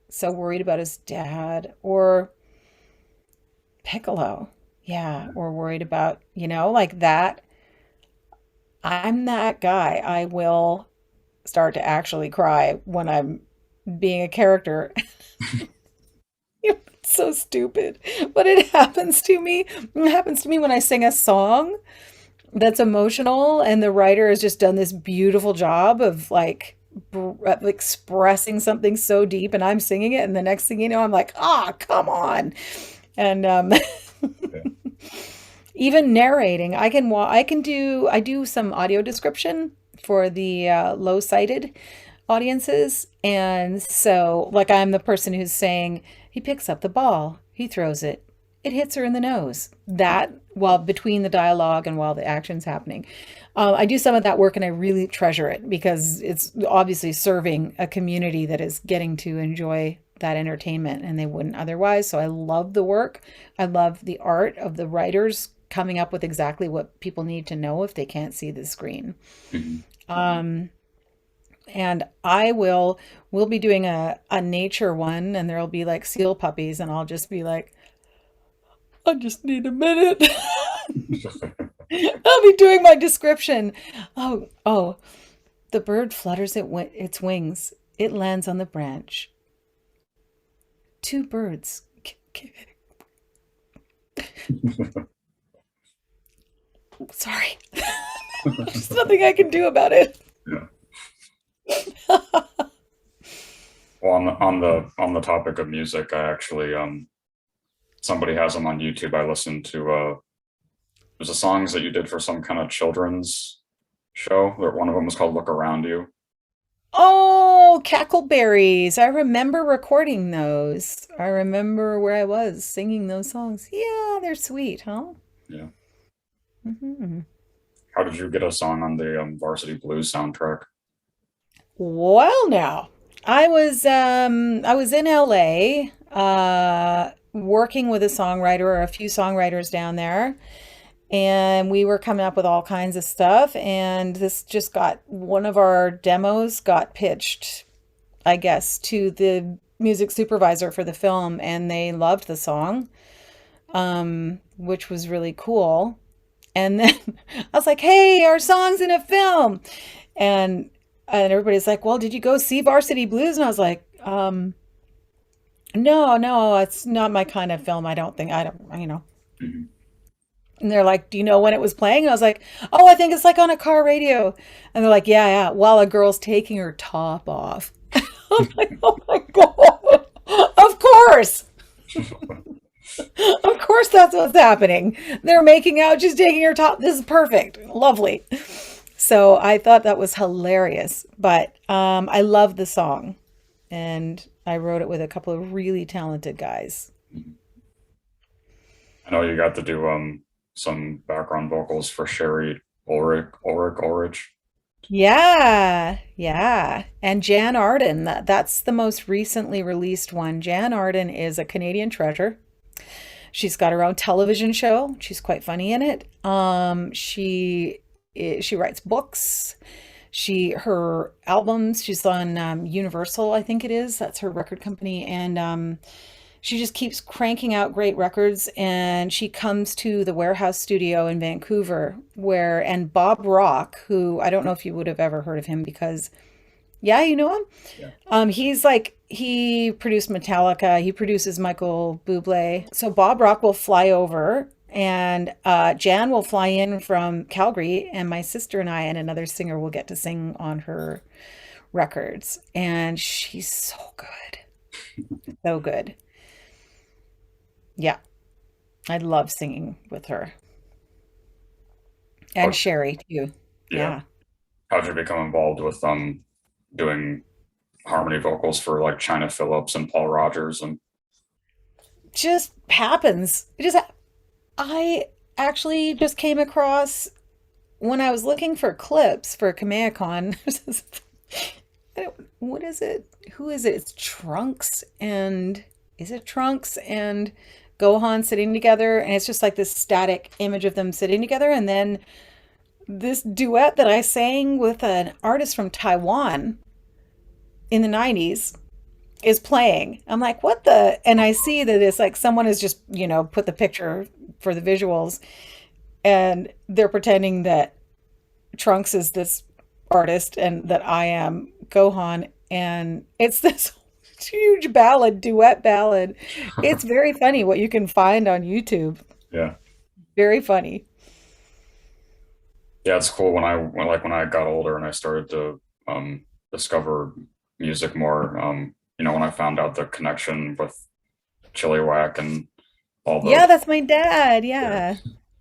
Speaker 1: so worried about his dad or Piccolo. Yeah, or worried about, like that. I'm that guy. I will start to actually cry when I'm being a character. It's so stupid, but it happens to me. It happens to me when I sing a song that's emotional and the writer has just done this beautiful job of like expressing something so deep and I'm singing it and the next thing you know I'm like, come on. And
Speaker 2: Yeah.
Speaker 1: even narrating, I do some audio description for the low sighted audiences. And so, like, I'm the person who's saying, he picks up the ball, he throws it, it hits her in the nose. That while between the dialogue and while the action's happening. I do some of that work and I really treasure it because it's obviously serving a community that is getting to enjoy that entertainment and they wouldn't otherwise. So I love the work. I love the art of the writers coming up with exactly what people need to know if they can't see the screen.
Speaker 2: Mhm.
Speaker 1: Um, and we'll be doing a nature one and there'll be like seal puppies and I'll just be like, I just need a minute. I'll be doing my description. Oh, the bird flutters its wings. It lands on the branch. Two birds. Sorry. There's nothing I can do about it.
Speaker 2: Yeah. Well, on the topic of music, I actually somebody has them on YouTube. I listened to there's a songs that you did for some kind of children's show. One of them was called "Look Around You."
Speaker 1: Oh, cackleberries. I remember recording those. I remember where I was singing those songs. Yeah, they're sweet, huh?
Speaker 2: Yeah.
Speaker 1: Hmm.
Speaker 2: How did you get a song on the Varsity Blues soundtrack?
Speaker 1: Well, now, I was in LA, working with a songwriter or a few songwriters down there, and we were coming up with all kinds of stuff, and this just got one of our demos got pitched, I guess, to the music supervisor for the film, and they loved the song, which was really cool. And then I was like, "Hey, our song's in a film." And everybody's like, "Well, did you go see Varsity Blues?" And I was like, no, no, it's not my kind of film. I don't.
Speaker 2: Mhm.
Speaker 1: And they're like, "Do you know when it was playing?" And I was like, "Oh, I think it's like on a car radio." And they're like, "Yeah, yeah," while a girl's taking her top off. I'm like, "Oh my God. Of course. Of course that's what's happening. They're making out, she's taking her top. This is perfect. Lovely." So I thought that was hilarious. But I love the song, and I wrote it with a couple of really talented guys.
Speaker 2: I know you got to do some background vocals for Sherry Ulrich.
Speaker 1: Yeah, yeah. And Jan Arden, that's the most recently released one. Jan Arden is a Canadian treasure. She's got her own television show. She's quite funny in it. She writes books. Her albums. She's on Universal, I think it is. That's her record company, and she just keeps cranking out great records. And she comes to the Warehouse Studio in Vancouver, and Bob Rock, who I don't know if you would have ever heard of him because yeah, you know him.
Speaker 2: Yeah.
Speaker 1: He produced Metallica. He produces Michael Bublé. So Bob Rock will fly over, and Jan will fly in from Calgary, and my sister and I and another singer will get to sing on her records. And she's so good, so good. Yeah, I love singing with her and
Speaker 2: How,
Speaker 1: Sherry too.
Speaker 2: yeah.
Speaker 1: Yeah.
Speaker 2: How'd you become involved with doing harmony vocals for like China Phillips and Paul Rogers and
Speaker 1: Just happens. I actually just came across when I was looking for clips for Kamehameha. What is it? Who is it? It's Trunks and is it Trunks and Gohan sitting together? And it's just like this static image of them sitting together. And then this duet that I sang with an artist from Taiwan in the 90s is playing. I'm like, what the? And I see that it's like someone has just, put the picture for the visuals, and they're pretending that Trunks is this artist and that I am Gohan. And it's this huge duet ballad. It's very funny what you can find on YouTube.
Speaker 2: yeah.
Speaker 1: Very funny.
Speaker 2: Yeah, it's cool when I got older and I started to discover music more. When I found out the connection with Chilliwack and all
Speaker 1: Yeah,
Speaker 2: the
Speaker 1: that's my dad.
Speaker 2: yeah,
Speaker 1: Yeah.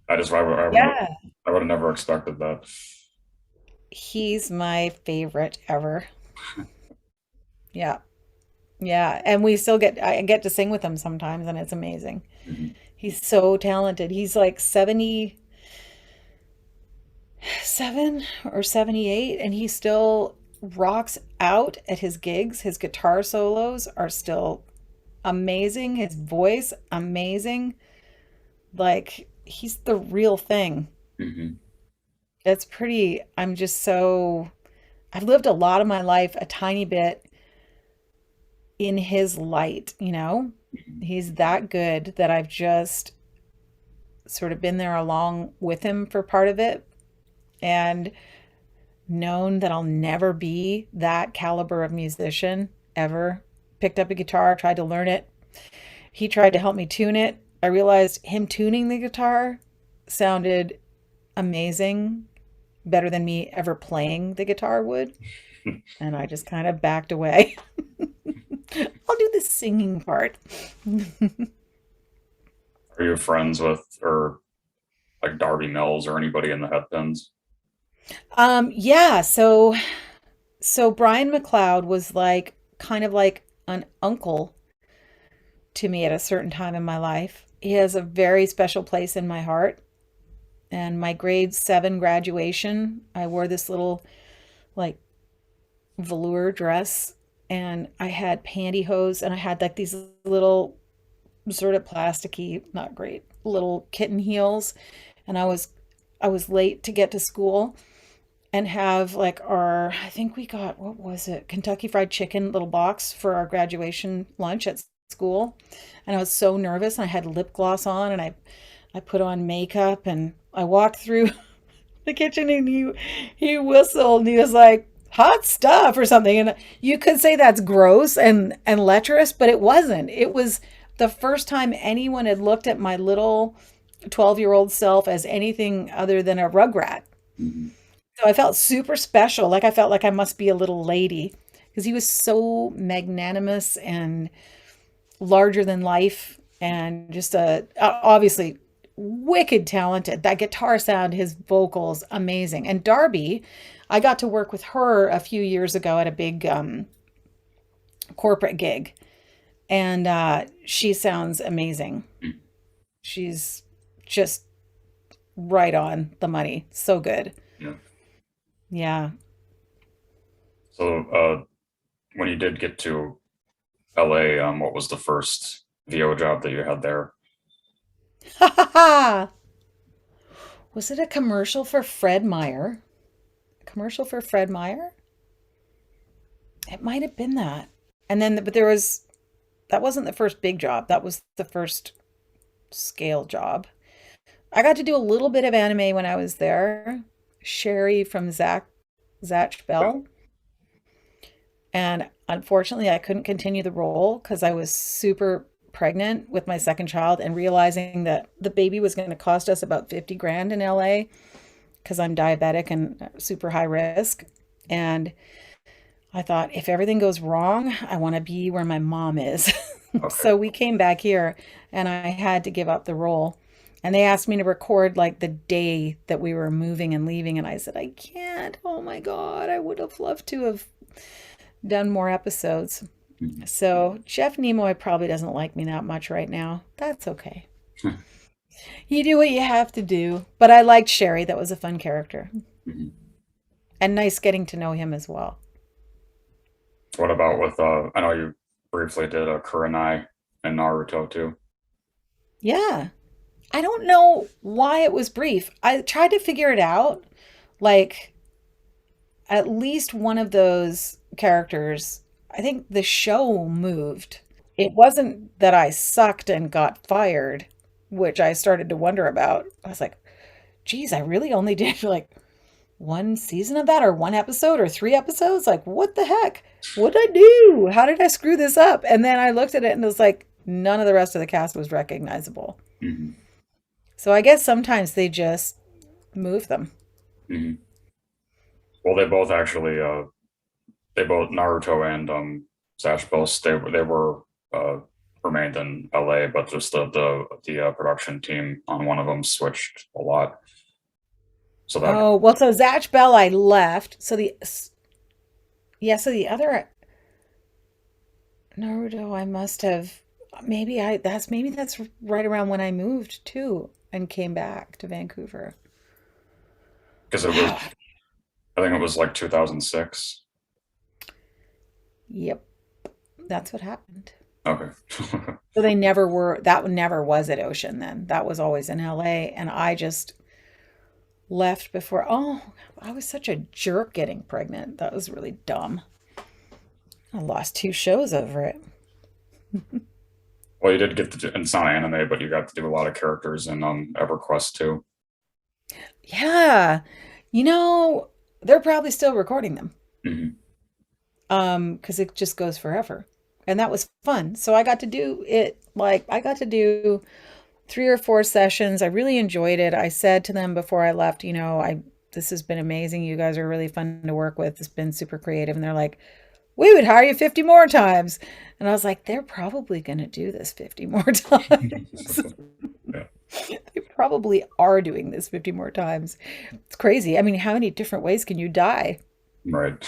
Speaker 2: that is why
Speaker 1: Yeah.
Speaker 2: I would have never expected that.
Speaker 1: He's my favorite ever. Yeah. Yeah. And I get to sing with him sometimes, and it's amazing.
Speaker 2: Mhm.
Speaker 1: He's so talented. He's like 77 or 78, and he still rocks out at his gigs. His guitar solos are still amazing. His voice, amazing. Like, he's the real thing.
Speaker 2: Mhm.
Speaker 1: I'm just so, I've lived a lot of my life a tiny bit in his light.
Speaker 2: Mhm.
Speaker 1: He's that good that I've just sort of been there along with him for part of it, and known that I'll never be that caliber of musician ever. Picked up a guitar, tried to learn it. He tried to help me tune it. I realized him tuning the guitar sounded amazing, better than me ever playing the guitar would. And I just kind of backed away. I'll do the singing part.
Speaker 2: Are you friends with or like Darby Mills or anybody in the Headpins?
Speaker 1: Yeah, so Brian McLeod was like kind of like an uncle to me at a certain time in my life. He has a very special place in my heart. And my grade 7 graduation, I wore this little like velour dress, and I had pantyhose, and I had like these little sort of plasticky, not great, little kitten heels. And I was late to get to school and have like I think we got, what was it? Kentucky Fried Chicken little box for our graduation lunch at school. And I was so nervous, and I had lip gloss on, and I put on makeup, and I walked through the kitchen, and he whistled, and he was like, hot stuff or something. And you could say that's gross and lecherous, but it wasn't. It was the first time anyone had looked at my little 12-year-old self as anything other than a rugrat.
Speaker 2: Mhm.
Speaker 1: So I felt super special. Like I felt like I must be a little lady, because he was so magnanimous and larger than life, and just obviously wicked talented. That guitar sound, his vocals, amazing. And Darby, I got to work with her a few years ago at a big corporate gig, and she sounds amazing.
Speaker 2: Mm.
Speaker 1: She's just right on the money. So good.
Speaker 2: Yeah.
Speaker 1: Yeah.
Speaker 2: So when you did get to LA, what was the first VO job that you had there?
Speaker 1: Was it a commercial for Fred Meyer? A commercial for Fred Meyer? It might have been that. And then, but there was, that wasn't the first big job. That was the first scale job. I got to do a little bit of anime when I was there. Sherry from Zatch Bell. And unfortunately, I couldn't continue the role because I was super pregnant with my second child and realizing that the baby was going to cost us about 50 grand in LA because I'm diabetic and super high risk. And I thought, if everything goes wrong, I want to be where my mom is.
Speaker 2: Okay.
Speaker 1: So we came back here and I had to give up the role. And they asked me to record like the day that we were moving and leaving. And I said, I can't. Oh my God. I would have loved to have done more episodes.
Speaker 2: Mhm.
Speaker 1: So Jeff Nimoy probably doesn't like me that much right now. That's okay. You do what you have to do. But I liked Sherry. That was a fun character.
Speaker 2: Mhm.
Speaker 1: And nice getting to know him as well.
Speaker 2: What about with I know you briefly did a Kurenai and Naruto too.
Speaker 1: Yeah. I don't know why it was brief. I tried to figure it out. Like, at least one of those characters, I think the show moved. It wasn't that I sucked and got fired, which I started to wonder about. I was like, geez, I really only did like one season of that, or one episode, or three episodes. Like, what the heck? What did I do? How did I screw this up? And then I looked at it and it was like, none of the rest of the cast was recognizable.
Speaker 2: Hmm.
Speaker 1: So I guess sometimes they just move them.
Speaker 2: Hmm. Well, they both actually they both Naruto and Sash both they were uh remained in LA, but just the production team on one of them switched a lot. So that
Speaker 1: Oh, well, so Zatch Bell I left. So yeah, so the other Naruto I must have, maybe that's right around when I moved too and came back to Vancouver.
Speaker 2: because it was
Speaker 1: Wow.
Speaker 2: I think it was like 2006.
Speaker 1: Yep, that's what happened.
Speaker 2: Okay.
Speaker 1: So they never were, that one never was at Ocean then. That was always in LA. And I just left before. Oh, I was such a jerk getting pregnant. That was really dumb. I lost two shows over it.
Speaker 2: Well, you did get to do, and it's not anime, but you got to do a lot of characters in EverQuest too.
Speaker 1: Yeah. You know, they're probably still recording them.
Speaker 2: Hmm.
Speaker 1: Because it just goes forever. And that was fun. So I got to do it, like I got to do three or four sessions. I really enjoyed it. I said to them before I left, I this has been amazing. You guys are really fun to work with. It's been super creative. And they're like, we would hire you 50 more times. And I was like, they're probably going to do this 50 more times.
Speaker 2: Yeah.
Speaker 1: They probably are doing this 50 more times. It's crazy. I mean, how many different ways can you die?
Speaker 2: Right.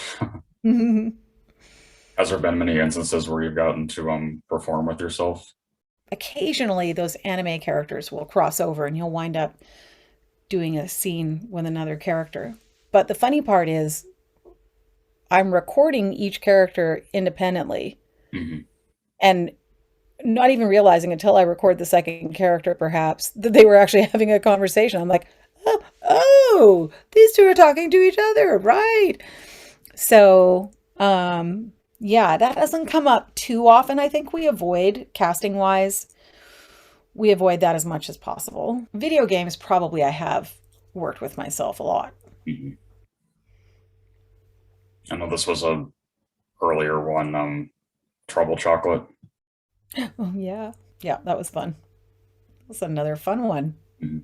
Speaker 2: Has there been many instances where you've gotten to perform with yourself?
Speaker 1: Occasionally, those anime characters will cross over and you'll wind up doing a scene with another character. But the funny part is, I'm recording each character independently
Speaker 2: Hmm.
Speaker 1: and not even realizing until I record the second character, perhaps, that they were actually having a conversation. I'm like, oh, these two are talking to each other, right? So, yeah, that doesn't come up too often. I think we avoid, casting wise, we avoid that as much as possible. Video games, probably I have worked with myself a lot.
Speaker 2: Hmm. I know this was a earlier one, Trouble Chocolate.
Speaker 1: Oh, yeah. Yeah, that was fun. That's another fun one.
Speaker 2: Mhm.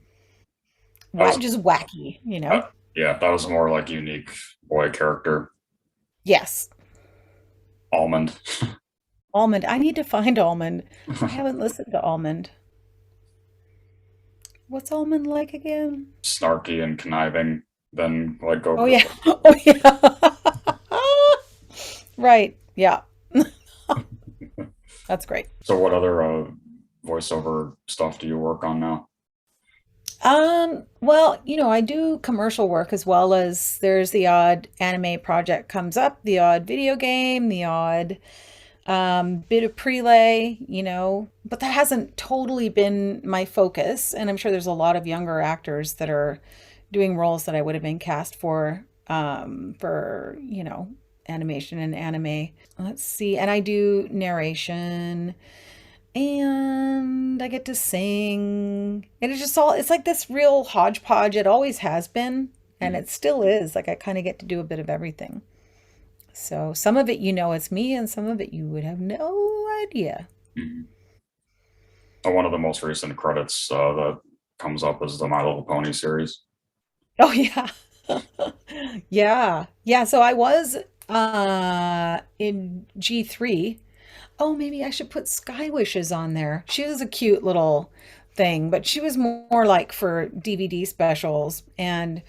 Speaker 2: That was
Speaker 1: Just wacky, you know?
Speaker 2: yeah, that was a more like unique boy character.
Speaker 1: Yes.
Speaker 2: Almond.
Speaker 1: Almond. I need to find Almond. I haven't listened to Almond. What's almond like again?
Speaker 2: snarky and conniving than like
Speaker 1: Oh
Speaker 2: Goku.
Speaker 1: yeah. Oh yeah. Right. Yeah. That's great.
Speaker 2: So, what other voiceover stuff do you work on now?
Speaker 1: Well, I do commercial work as well as there's the odd anime project comes up, the odd video game, the odd bit of prelay, but that hasn't totally been my focus. And I'm sure there's a lot of younger actors that are doing roles that I would have been cast for, animation and anime. Let's see. And I do narration and I get to sing. And it's like this real hodgepodge. It always has been, and
Speaker 2: Mhm.
Speaker 1: it still is. Like I kind of get to do a bit of everything. So some of it, it's me, and some of it you would have no idea.
Speaker 2: Mhm. One of the most recent credits that comes up is the My Little Pony series.
Speaker 1: Oh yeah. Yeah. Yeah, so I was in G3. Oh, maybe I should put Sky Wishes on there. She was a cute little thing, but she was more like for DVD specials. And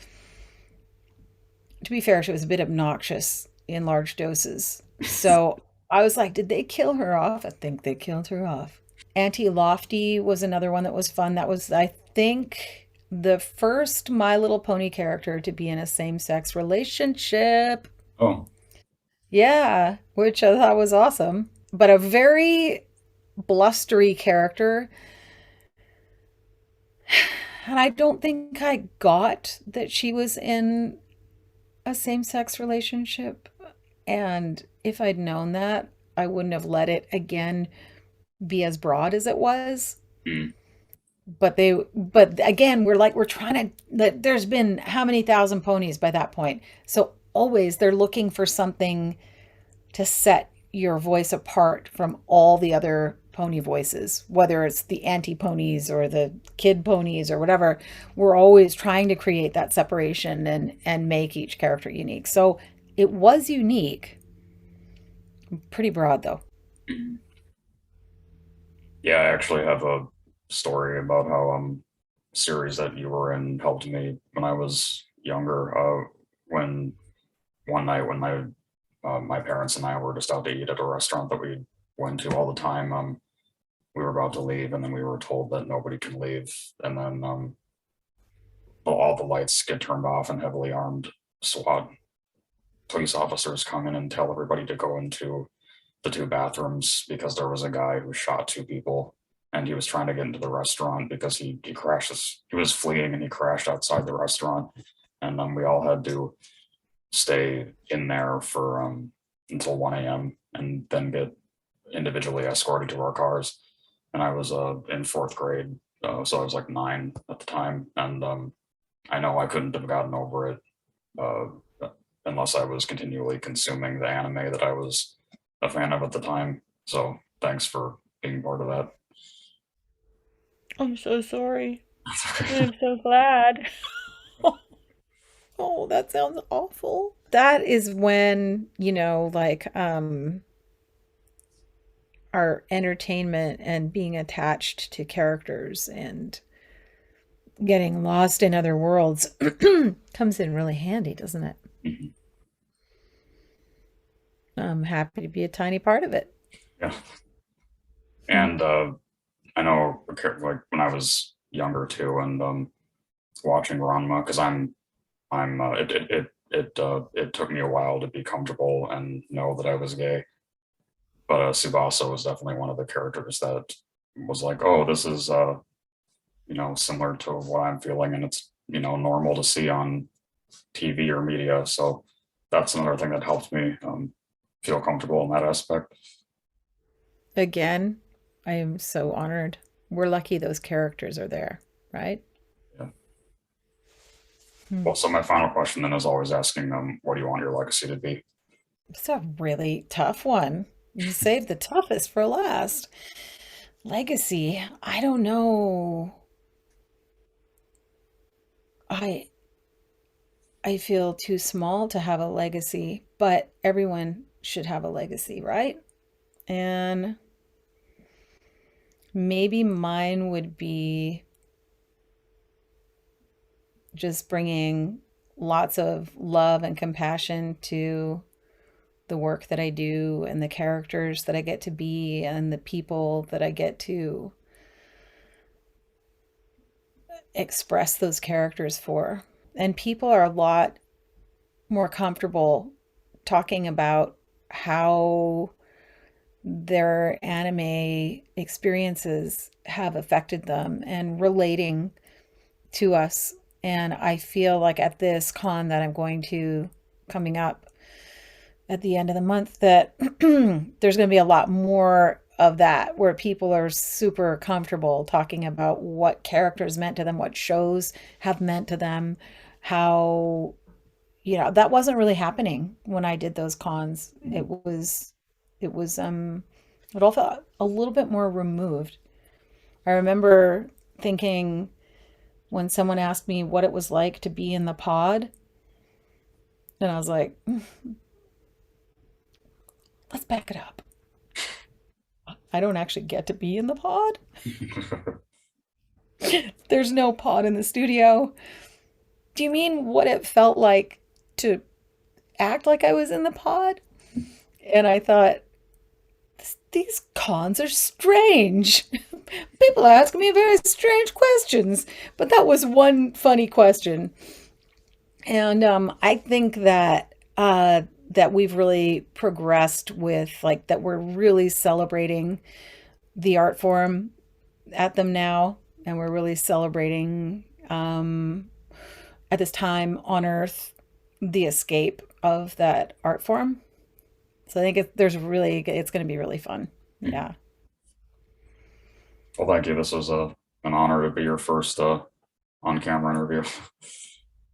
Speaker 1: to be fair, she was a bit obnoxious in large doses. So I was like, did they kill her off? I think they killed her off. Auntie Lofty was another one that was fun. That was, I think, the first My Little Pony character to be in a same-sex relationship.
Speaker 2: Oh,
Speaker 1: Yeah, which I thought was awesome. But a very blustery character. And I don't think I got that she was in a same-sex relationship. And if I'd known that, I wouldn't have let it again be as broad as it was.
Speaker 2: mm,
Speaker 1: But again, we're trying there's been how many thousand ponies by that point. So always they're looking for something to set your voice apart from all the other pony voices, whether it's the anti ponies or the kid ponies or whatever. We're always trying to create that separation and make each character unique. So it was unique, pretty broad though.
Speaker 2: mm. Yeah, I actually have a story about how series that you were in helped me when I was younger. When one night when my parents and I were just out to eat at a restaurant that we went to all the time. We were about to leave, and then we were told that nobody can leave, and then all the lights get turned off, and heavily armed SWAT police officers come in and tell everybody to go into the two bathrooms because there was a guy who shot two people, and he was trying to get into the restaurant because he crashes. He was fleeing and he crashed outside the restaurant, and we all had to stay in there for until 1 a.m. and then get individually escorted to our cars. And I was in fourth grade, so I was like 9 at the time, and I know I couldn't have gotten over it uh, unless I was continually consuming the anime that I was a fan of at the time. So thanks for being part of that.
Speaker 1: I'm so sorry. I'm so glad. Oh, that sounds awful. That is when, like our entertainment and being attached to characters and getting lost in other worlds comes in really handy, doesn't it?
Speaker 2: Mhm.
Speaker 1: I'm happy to be a tiny part of it.
Speaker 2: Yeah,
Speaker 1: Hmm.
Speaker 2: and I know like when I was younger too, and watching Ranma because I'm it took me a while to be comfortable and know that I was gay. But Subasa was definitely one of the characters that was like, oh, this is similar to what I'm feeling, and it's normal to see on TV or media. So that's another thing that helped me feel comfortable in that aspect.
Speaker 1: Again, I am so honored. We're lucky those characters are there, right?
Speaker 2: Yeah.
Speaker 1: Hmm.
Speaker 2: Well, so my final question then is always asking them, what do you want your legacy to be?
Speaker 1: It's a really tough one. You saved the toughest for last. Legacy. I don't know. I I feel too small to have a legacy, but everyone should have a legacy, right? And maybe mine would be just bringing lots of love and compassion to the work that I do and the characters that I get to be and the people that I get to express those characters for. And people are a lot more comfortable talking about how their anime experiences have affected them and relating to us. And I feel like at this con that I'm going to coming up at the end of the month, that there's going to be a lot more of that where people are super comfortable talking about what characters meant to them, what shows have meant to them, how, that wasn't really happening when I did those cons. It was it all felt a little bit more removed. I remember thinking when someone asked me what it was like to be in the pod, and I was like, let's back it up. I don't actually get to be in the pod. There's no pod in the studio. Do you mean what it felt like to act like I was in the pod? And I thought, these cons are strange. People are asking me very strange questions. But that was one funny question. And I think that we've really progressed with like that we're really celebrating the art form at them now, and we're really celebrating at this time on Earth the escape of that art form. So I think it's going to be really fun. Yeah.
Speaker 2: Well, thank you. This was an honor to be your first on-camera interview.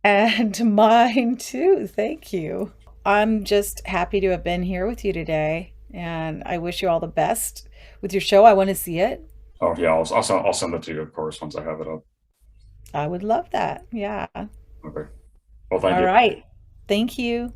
Speaker 1: And mine too. Thank you. I'm just happy to have been here with you today, and I wish you all the best with your show. I want to see it.
Speaker 2: Oh yeah, I'll send it to you, of course, once I have it up.
Speaker 1: I would love that. Yeah.
Speaker 2: Okay. Well, thank
Speaker 1: All
Speaker 2: you.
Speaker 1: right. Thank you.